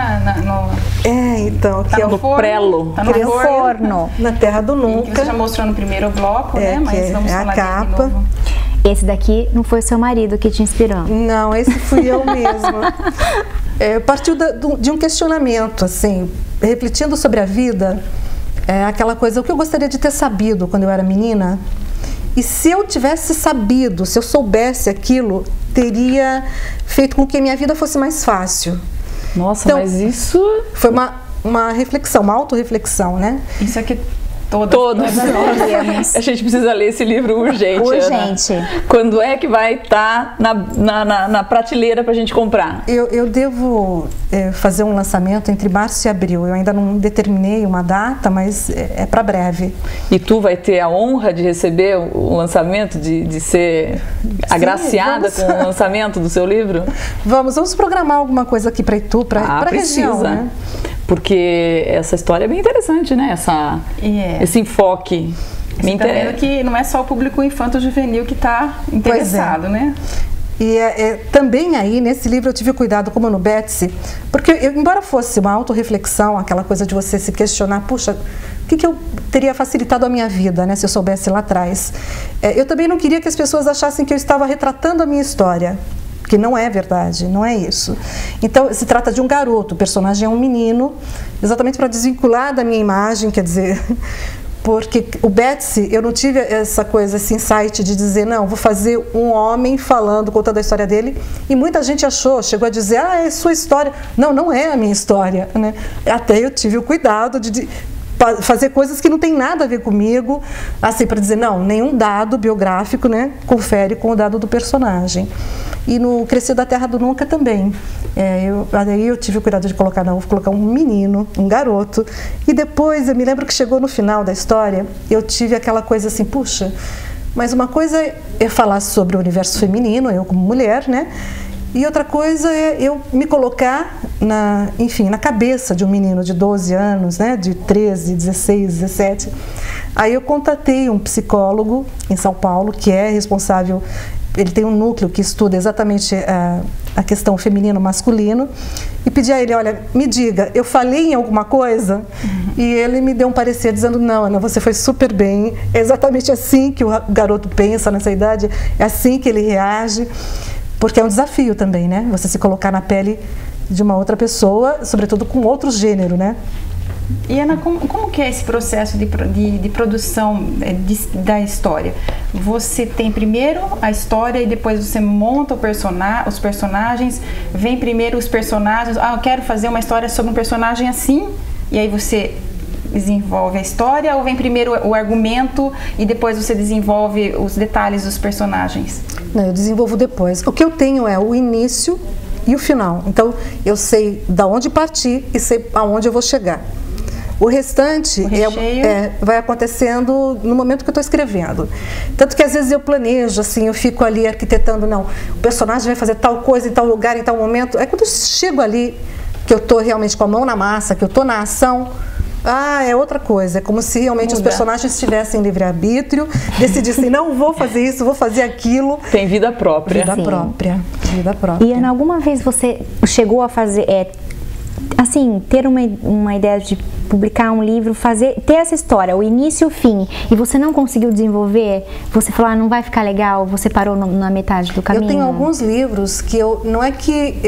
então, que tá é no o forno, prelo. tá no Que é o forno. Na Terra do Que Nunca. você já mostrou no primeiro bloco, né? Que Mas vamos é a falar dele de capa. novo. Esse daqui não foi o seu marido que te inspirou? Não, esse fui eu mesma. Partiu de um questionamento, assim, refletindo sobre a vida, aquela coisa, o que eu gostaria de ter sabido quando eu era menina, e se eu tivesse sabido, se eu soubesse aquilo, teria feito com que a minha vida fosse mais fácil. Nossa, Então, mas isso... Foi uma reflexão, uma autorreflexão, né? Isso aqui Todos. A gente precisa ler esse livro urgente. Urgente. Ana. Quando é que vai estar na prateleira para a gente comprar? Eu devo fazer um lançamento entre março e abril. Eu ainda não determinei uma data, mas é para breve. E tu vai ter a honra de receber o lançamento, de ser agraciada com o lançamento do seu livro? Vamos programar alguma coisa aqui para Itu, para a região, né? Porque essa história é bem interessante, né? Esse enfoque. Você está vendo que não é só o público infanto-juvenil que está interessado, né? E também aí, nesse livro, eu tive cuidado, como no Betsy, porque embora fosse uma autorreflexão, aquela coisa de você se questionar, puxa, o que eu teria facilitado a minha vida, né, se eu soubesse lá atrás? Eu também não queria que as pessoas achassem que eu estava retratando a minha história, que não é verdade, não é isso. Então, se trata de um garoto, o personagem é um menino, exatamente para desvincular da minha imagem, quer dizer... Porque o Betsy, eu não tive essa coisa, esse insight de dizer, não, vou fazer um homem falando, contando a história dele. E muita gente chegou a dizer, é sua história. Não, não é a minha história, né? Até eu tive o cuidado de fazer coisas que não tem nada a ver comigo, assim, para dizer, não, nenhum dado biográfico, né, confere com o dado do personagem. E no Crescer da Terra do Nunca também. Aí eu tive o cuidado de colocar um menino, um garoto. E depois, eu me lembro que chegou no final da história, eu tive aquela coisa assim, puxa, mas uma coisa é falar sobre o universo feminino, eu como mulher, né? E outra coisa é eu me colocar na cabeça de um menino de 12 anos, né, de 13, 16, 17. Aí eu contatei um psicólogo em São Paulo, que é responsável, ele tem um núcleo que estuda exatamente a questão feminino-masculino, e pedi a ele, olha, me diga, eu falei em alguma coisa? E ele me deu um parecer dizendo, não, Ana, você foi super bem, é exatamente assim que o garoto pensa nessa idade, é assim que ele reage. Porque é um desafio também, né? Você se colocar na pele de uma outra pessoa, sobretudo com outro gênero, né? E Ana, como que é esse processo de produção da história? Você tem primeiro a história e depois você monta os personagens, vem primeiro os personagens, eu quero fazer uma história sobre um personagem assim, e aí você desenvolve a história, ou vem primeiro o argumento e depois você desenvolve os detalhes dos personagens? Não, eu desenvolvo depois. O que eu tenho é o início e o final. Então, eu sei da onde partir e sei aonde eu vou chegar. O restante vai acontecendo no momento que eu estou escrevendo. Tanto que às vezes eu planejo, assim, eu fico ali arquitetando, não, o personagem vai fazer tal coisa em tal lugar, em tal momento. Aí quando eu chego ali, que eu estou realmente com a mão na massa, que eu estou na ação, é outra coisa. É como se realmente os personagens tivessem livre-arbítrio, decidissem, não vou fazer isso, vou fazer aquilo. Tem vida própria. Vida própria. E Ana, alguma vez você chegou a fazer, assim, ter uma ideia de publicar um livro, ter essa história, o início e o fim, e você não conseguiu desenvolver? Você falou, não vai ficar legal, você parou na metade do caminho? Eu tenho alguns livros que não é que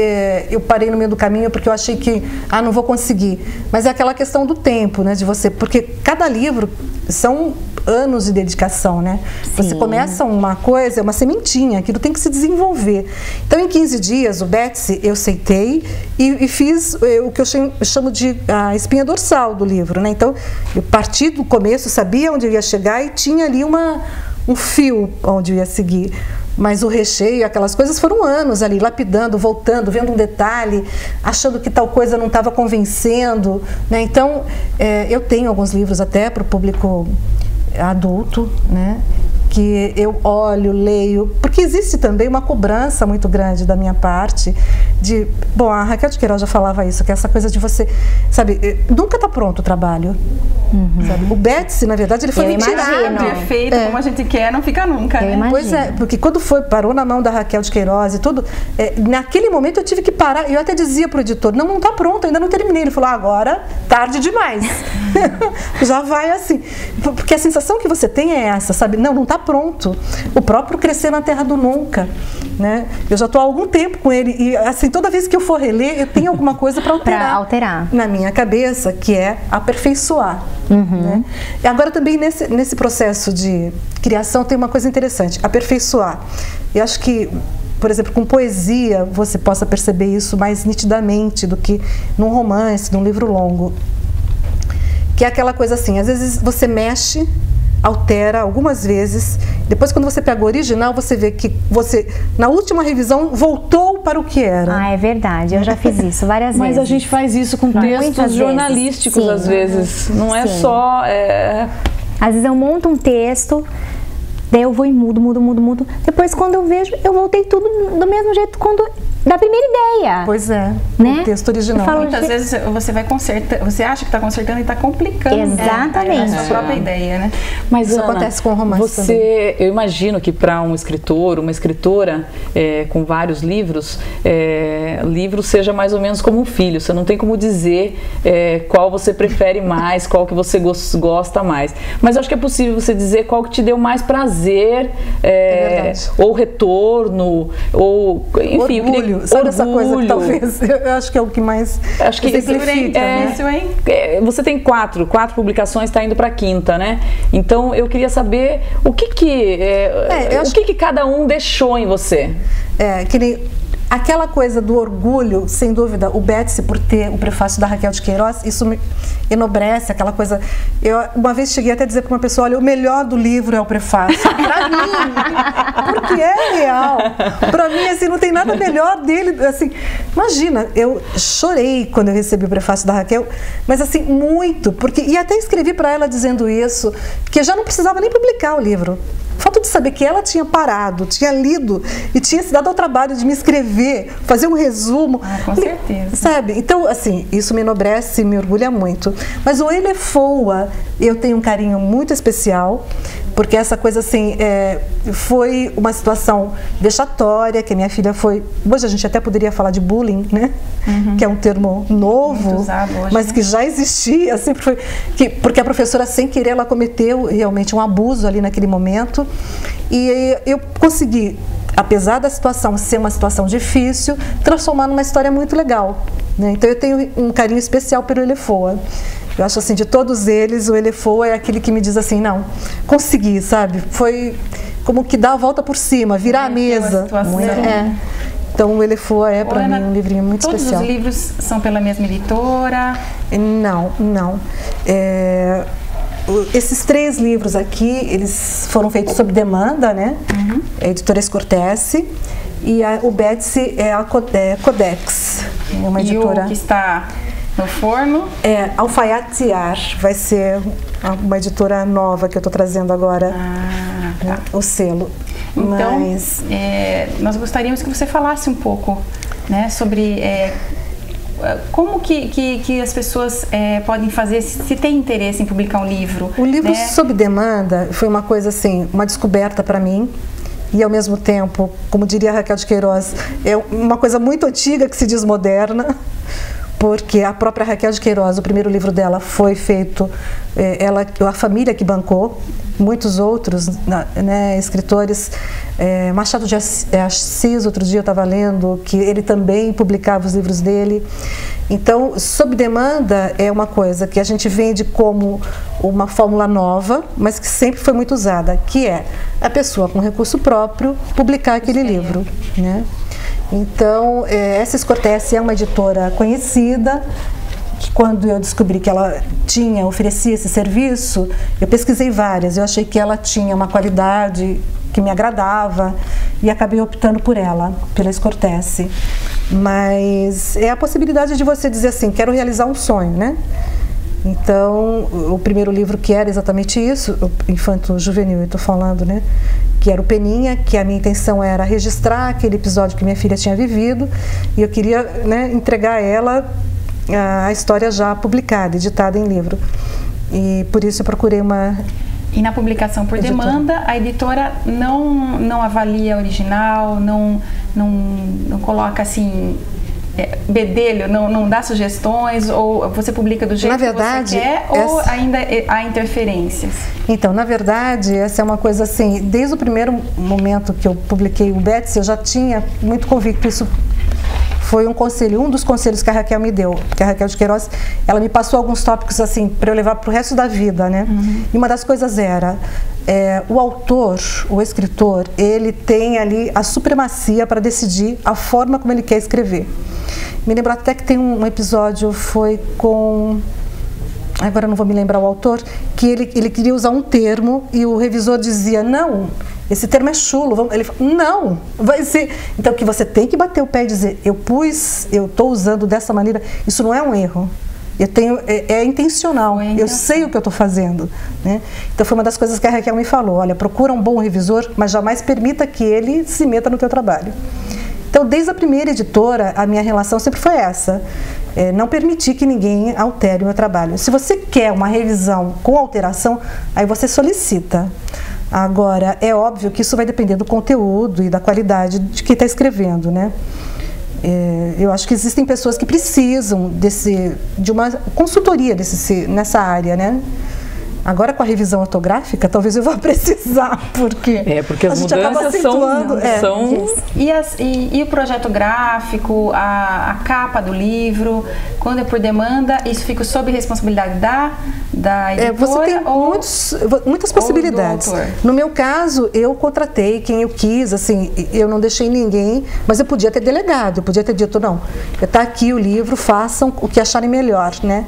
eu parei no meio do caminho porque eu achei que, não vou conseguir, mas é aquela questão do tempo, né, de você, porque cada livro são anos de dedicação, né? Sim. Você começa uma coisa, é uma sementinha, aquilo tem que se desenvolver. Então, em 15 dias, o Betsy, eu sentei e fiz o que eu chamo de a espinha dorsal do livro, né? Então, eu parti do começo, sabia onde eu ia chegar e tinha ali um fio onde eu ia seguir. Mas o recheio, aquelas coisas foram anos ali, lapidando, voltando, vendo um detalhe, achando que tal coisa não estava convencendo, né? Então, eu tenho alguns livros até para o público adulto, né? Que eu olho, leio, porque existe também uma cobrança muito grande da minha parte de, bom, a Raquel de Queiroz já falava isso, que é essa coisa de você, sabe, nunca está pronto o trabalho. Sabe? O Betsy, na verdade, ele foi mentirado. É feito como a gente quer, não fica nunca, né? Pois é, porque quando parou na mão da Raquel de Queiroz e tudo, naquele momento eu tive que parar, eu até dizia pro editor, não está pronto, ainda não terminei. Ele falou, agora, tarde demais. Já vai assim. Porque a sensação que você tem é essa, sabe? Não está pronto. O próprio Crescer na Terra do Nunca, né? Eu já estou há algum tempo com ele e, assim, toda vez que eu for reler, eu tenho alguma coisa para alterar na minha cabeça, que é aperfeiçoar. Né? E agora também nesse processo de criação tem uma coisa interessante, aperfeiçoar. Eu acho que, por exemplo, com poesia você possa perceber isso mais nitidamente do que num romance, num livro longo. Que é aquela coisa assim, às vezes você mexe, altera algumas vezes, depois quando você pega o original, você vê que você, na última revisão, voltou para o que era. É verdade, eu já fiz isso várias vezes. Mas a gente faz isso com textos jornalísticos, às vezes, não é só... Às vezes eu monto um texto, daí eu vou e mudo. Depois, quando eu vejo, eu voltei tudo do mesmo jeito da primeira ideia. Pois é, né? O texto original. Muitas vezes você vai consertando, você acha que está consertando e está complicando. Exatamente. A sua própria ideia, né? Mas isso acontece com o romance também. Eu imagino que para um escritor, uma escritora com vários livros, livro seja mais ou menos como um filho. Você não tem como dizer qual você prefere mais, qual que você gosta mais. Mas eu acho que é possível você dizer qual que te deu mais prazer, ou retorno, ou enfim, orgulho. Sabe essa coisa que talvez eu acho que é o que mais exemplifica, você tem quatro publicações, está indo para a quinta, né? Então eu queria saber o que cada um deixou em você. Que nem aquela coisa do orgulho, sem dúvida, o Betsy por ter o prefácio da Raquel de Queiroz, isso me enobrece, aquela coisa. Eu uma vez cheguei até a dizer para uma pessoa, olha, o melhor do livro é o prefácio. Para mim, porque é real. Para mim, assim, não tem nada melhor dele. Assim, imagina, eu chorei quando eu recebi o prefácio da Raquel, mas assim, muito, e até escrevi para ela dizendo isso, que eu já não precisava nem publicar o livro. Falta de saber que ela tinha parado, tinha lido e tinha se dado ao trabalho de me escrever, fazer um resumo. Com certeza. Sabe? Então, assim, isso me enobrece e me orgulha muito. Mas o Elefoa, eu tenho um carinho muito especial, porque essa coisa, assim, foi uma situação vexatória, que a minha filha foi... Hoje a gente até poderia falar de bullying, né? Que é um termo novo, usado hoje, mas que já existia, sempre foi... Porque a professora, sem querer, ela cometeu realmente um abuso ali naquele momento. E eu consegui, apesar da situação ser uma situação difícil, transformar numa história muito legal, né? Então eu tenho um carinho especial pelo Elefoa. Eu acho assim, de todos eles, o Elefoa é aquele que me diz assim, não, consegui, sabe? Foi como que dar a volta por cima, virar a mesa. Então o Elefoa é para mim um livrinho muito especial. Todos os livros são pela mesma editora? Não. Esses 3 livros aqui, eles foram feitos sob demanda, né? A editora Escortece, e o Betsy é a Codex, é uma editora. E o que está no forno. Alfaiatear vai ser uma editora nova que eu estou trazendo agora, Tá. o selo. Então, Mas... nós gostaríamos que você falasse um pouco, né, sobre como que as pessoas podem fazer, se tem interesse em publicar um livro. O livro, né? Sob Demanda, foi uma coisa assim, uma descoberta para mim. E ao mesmo tempo, como diria Raquel de Queiroz, é uma coisa muito antiga que se diz moderna, porque a própria Raquel de Queiroz, o primeiro livro dela foi feito, a família que bancou, muitos outros, né, escritores, Machado de Assis, outro dia eu estava lendo, que ele também publicava os livros dele. Então, Sob Demanda é uma coisa que a gente vende como uma fórmula nova, mas que sempre foi muito usada, que é a pessoa com recurso próprio publicar aquele livro, né? Então, essa Escortece é uma editora conhecida, que quando eu descobri que ela oferecia esse serviço, eu pesquisei várias, eu achei que ela tinha uma qualidade que me agradava e acabei optando por ela, pela Escortece. Mas é a possibilidade de você dizer assim, quero realizar um sonho, né? Então, o primeiro livro que era exatamente isso, o Infanto Juvenil, eu estou falando, né? Que era o Peninha, que a minha intenção era registrar aquele episódio que minha filha tinha vivido e eu queria, né, entregar a ela a história já publicada, editada em livro. E por isso eu procurei uma... E na publicação por demanda, a editora não avalia original, não coloca assim... bedelho, não dá sugestões, ou você publica do jeito que você quer, ou ainda há interferências? Então, na verdade, essa é uma coisa assim, desde o primeiro momento que eu publiquei o Betsy, eu já tinha muito convicto, isso foi um dos conselhos que a Raquel me deu, que a Raquel de Queiroz, ela me passou alguns tópicos assim, para eu levar para o resto da vida, né? E uma das coisas era, o autor, o escritor, ele tem ali a supremacia para decidir a forma como ele quer escrever. Me lembro até que tem um episódio, foi com... Agora não vou me lembrar o autor, que ele queria usar um termo e o revisor dizia, não, esse termo é chulo. Ele falou, não, vai ser... Então, que você tem que bater o pé e dizer, eu estou usando dessa maneira, isso não é um erro. É intencional, eu sei o que eu estou fazendo, né? Então foi uma das coisas que a Raquel me falou, olha, procura um bom revisor, mas jamais permita que ele se meta no teu trabalho. Então, desde a primeira editora, a minha relação sempre foi essa, não permitir que ninguém altere o meu trabalho. Se você quer uma revisão com alteração, aí você solicita. Agora, é óbvio que isso vai depender do conteúdo e da qualidade de quem está escrevendo, né? Eu acho que existem pessoas que precisam de uma consultoria nessa área, né? Agora com a revisão ortográfica, talvez eu vá precisar, porque as mudanças são... E o projeto gráfico, a capa do livro, quando é por demanda, isso fica sob responsabilidade da editora? Você tem muitas possibilidades. No meu caso, eu contratei quem eu quis, assim, eu não deixei ninguém, mas eu podia ter delegado, eu podia ter dito, não, está aqui o livro, façam o que acharem melhor, né?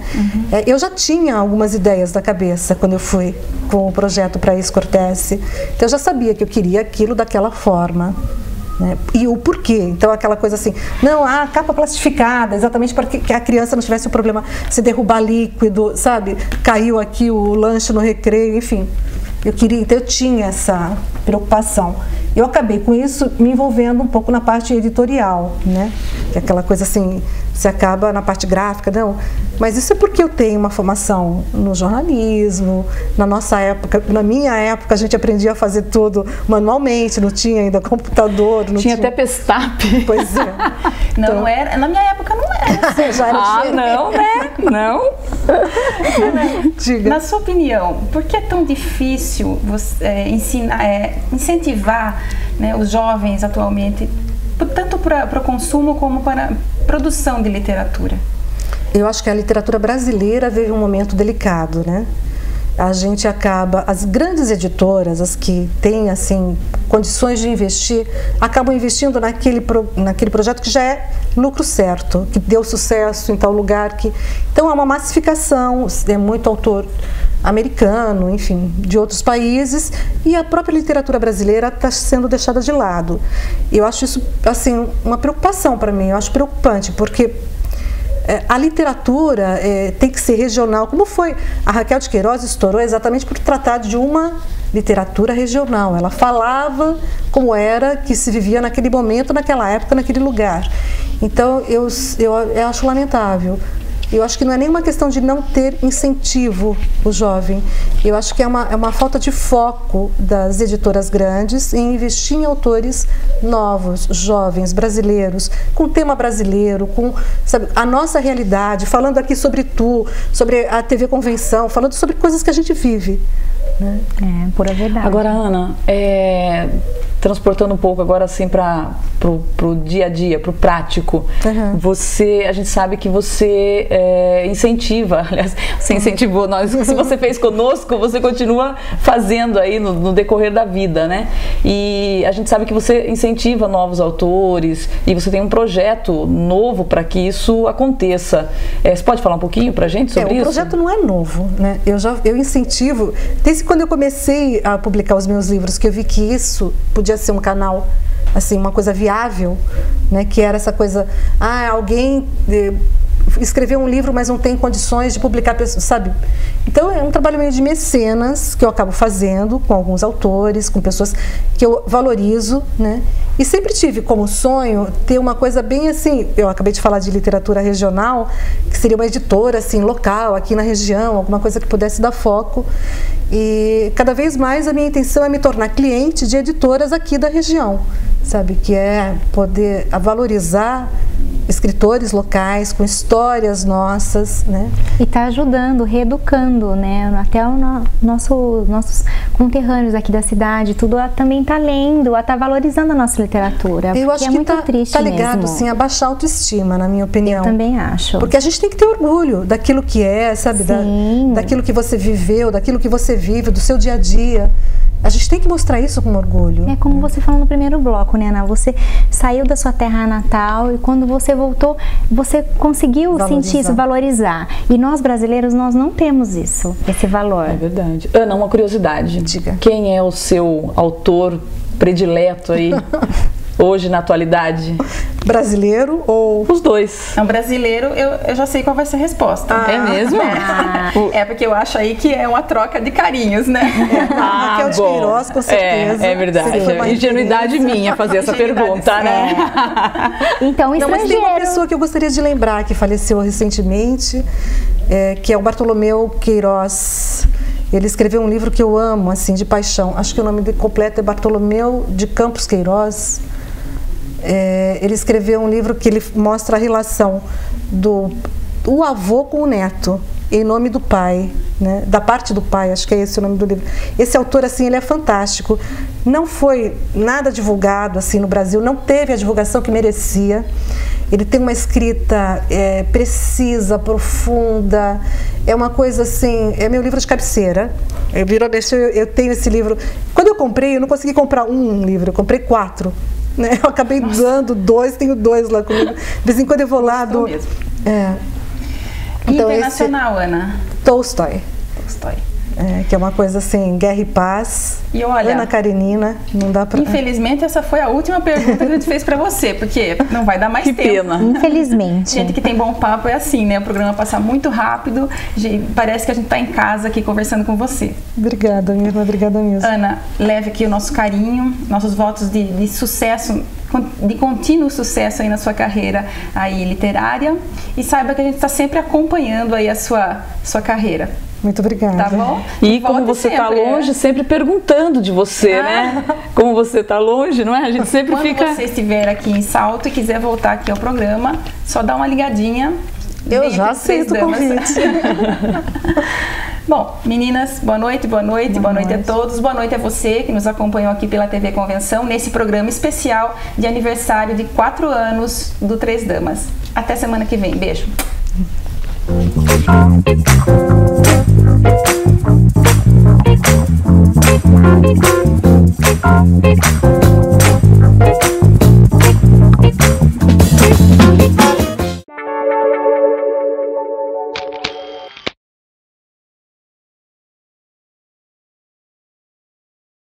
Eu já tinha algumas ideias na cabeça quando eu fui com o projeto para a Escortece, então eu já sabia que eu queria aquilo daquela forma, né? E o porquê, então aquela coisa assim, não, a capa plastificada, exatamente para que a criança não tivesse o problema de se derrubar líquido, sabe, caiu aqui o lanche no recreio, enfim, então eu tinha essa preocupação. Eu acabei com isso me envolvendo um pouco na parte editorial, né? Que é aquela coisa assim, você acaba na parte gráfica, não. Mas isso é porque eu tenho uma formação no jornalismo, na minha época a gente aprendia a fazer tudo manualmente, não tinha ainda computador. Não tinha até Pestap. Pois é. Não era, na minha época não era. Já era não, né? Não. Diga. Na sua opinião, por que é tão difícil você incentivar, né, os jovens atualmente, tanto para o consumo como para a produção de literatura? Eu acho que a literatura brasileira vive um momento delicado, né? A gente acaba, as grandes editoras, as que têm assim condições de investir, acabam investindo naquele projeto que já é lucro certo, que deu sucesso em tal lugar, então há uma massificação, é muito autor americano, enfim, de outros países, e a própria literatura brasileira está sendo deixada de lado. Eu acho isso assim uma preocupação para mim, eu acho preocupante, porque a literatura tem que ser regional. Como foi? A Raquel de Queiroz estourou exatamente por tratar de uma literatura regional. Ela falava como era que se vivia naquele momento, naquela época, naquele lugar. Então, eu acho lamentável. Eu acho que não é nenhuma questão de não ter incentivo o jovem. Eu acho que é uma falta de foco das editoras grandes em investir em autores novos, jovens, brasileiros, com tema brasileiro, com, sabe, a nossa realidade, falando aqui sobre sobre a TV Convenção, falando sobre coisas que a gente vive. Né? É, pura verdade. Agora, Ana, transportando um pouco agora assim pro dia a dia, pro prático, a gente sabe que você incentiva, aliás, você incentivou nós, se você fez conosco, você continua fazendo aí no decorrer da vida, né? E a gente sabe que você incentiva novos autores e você tem um projeto novo para que isso aconteça. Você pode falar um pouquinho pra gente sobre isso? O projeto não é novo, né? Eu incentivo, desde quando eu comecei a publicar os meus livros, que eu vi que isso podia ser um canal, assim, uma coisa viável, né? Que era essa coisa, alguém escreveu um livro, mas não tem condições de publicar, sabe? Então é um trabalho meio de mecenas que eu acabo fazendo com alguns autores, com pessoas que eu valorizo, né? E sempre tive como sonho ter uma coisa bem assim, eu acabei de falar de literatura regional, que seria uma editora assim, local, aqui na região, alguma coisa que pudesse dar foco. E cada vez mais a minha intenção é me tornar cliente de editoras aqui da região, sabe? Que é poder valorizar escritores locais com histórias nossas, né? E tá ajudando, reeducando, né? Até nossos conterrâneos aqui da cidade, tudo também tá lendo, tá valorizando a nossa literatura. Eu acho que muito triste, tá ligado, mesmo. Sim, a baixar a autoestima, na minha opinião. Eu também acho. Porque a gente tem que ter orgulho daquilo que é, sabe? Daquilo que você viveu, daquilo que você vive, do seu dia a dia. A gente tem que mostrar isso com orgulho. É como você falou no primeiro bloco, né, Ana? Você saiu da sua terra natal e quando você voltou, você conseguiu sentir isso, valorizar. E nós brasileiros, nós não temos isso, esse valor. É verdade. Ana, uma curiosidade. Diga. Quem é o seu autor predileto aí, hoje na atualidade? Brasileiro ou... Os dois. Não, brasileiro, eu já sei qual vai ser a resposta. É mesmo? É porque eu acho aí que é uma troca de carinhos, né? Raquel de Queiroz, com certeza. É verdade. Ingenuidade minha fazer essa pergunta, né? Então, estrangeiro. Mas tem uma pessoa que eu gostaria de lembrar que faleceu recentemente, que é o Bartolomeu Queiroz. Ele escreveu um livro que eu amo, assim, de paixão. Acho que o nome dele completo é Bartolomeu de Campos Queiroz. Ele escreveu um livro que ele mostra a relação do avô com o neto, em nome do pai, né? Da parte do pai, acho que é esse o nome do livro. Esse autor, assim, ele é fantástico. Não foi nada divulgado, assim, no Brasil, não teve a divulgação que merecia. Ele tem uma escrita precisa, profunda, é uma coisa assim, é meu livro de cabeceira. Eu tenho esse livro. Quando eu comprei, eu não consegui comprar um livro, eu comprei 4. Né? Eu acabei dando 2, tenho 2 lá comigo. De vez em quando eu vou lá do... Então, internacional, Ana? Tolstói. Tolstói. Que é uma coisa assim, Guerra e Paz. E olha, Ana Karenina, não dá pra... Infelizmente, essa foi a última pergunta que a gente fez pra você, porque não vai dar mais tempo. Pena. Infelizmente. Gente que tem bom papo é assim, né? O programa passa muito rápido, parece que a gente tá em casa aqui conversando com você. Obrigada mesmo. Ana, leve aqui o nosso carinho, nossos votos de sucesso, de contínuo sucesso aí na sua carreira aí literária, e saiba que a gente está sempre acompanhando aí a sua carreira. Muito obrigada. Tá bom? E como você está longe, sempre perguntando de você, né? Como você está longe, não é? A gente sempre fica... Quando você estiver aqui em Salto e quiser voltar aqui ao programa, só dá uma ligadinha. Eu já aceito o convite. Bom, meninas, boa noite a todos. Boa noite a você que nos acompanhou aqui pela TV Convenção, nesse programa especial de aniversário de 4 anos do Três Damas. Até semana que vem. Beijo. Thank you.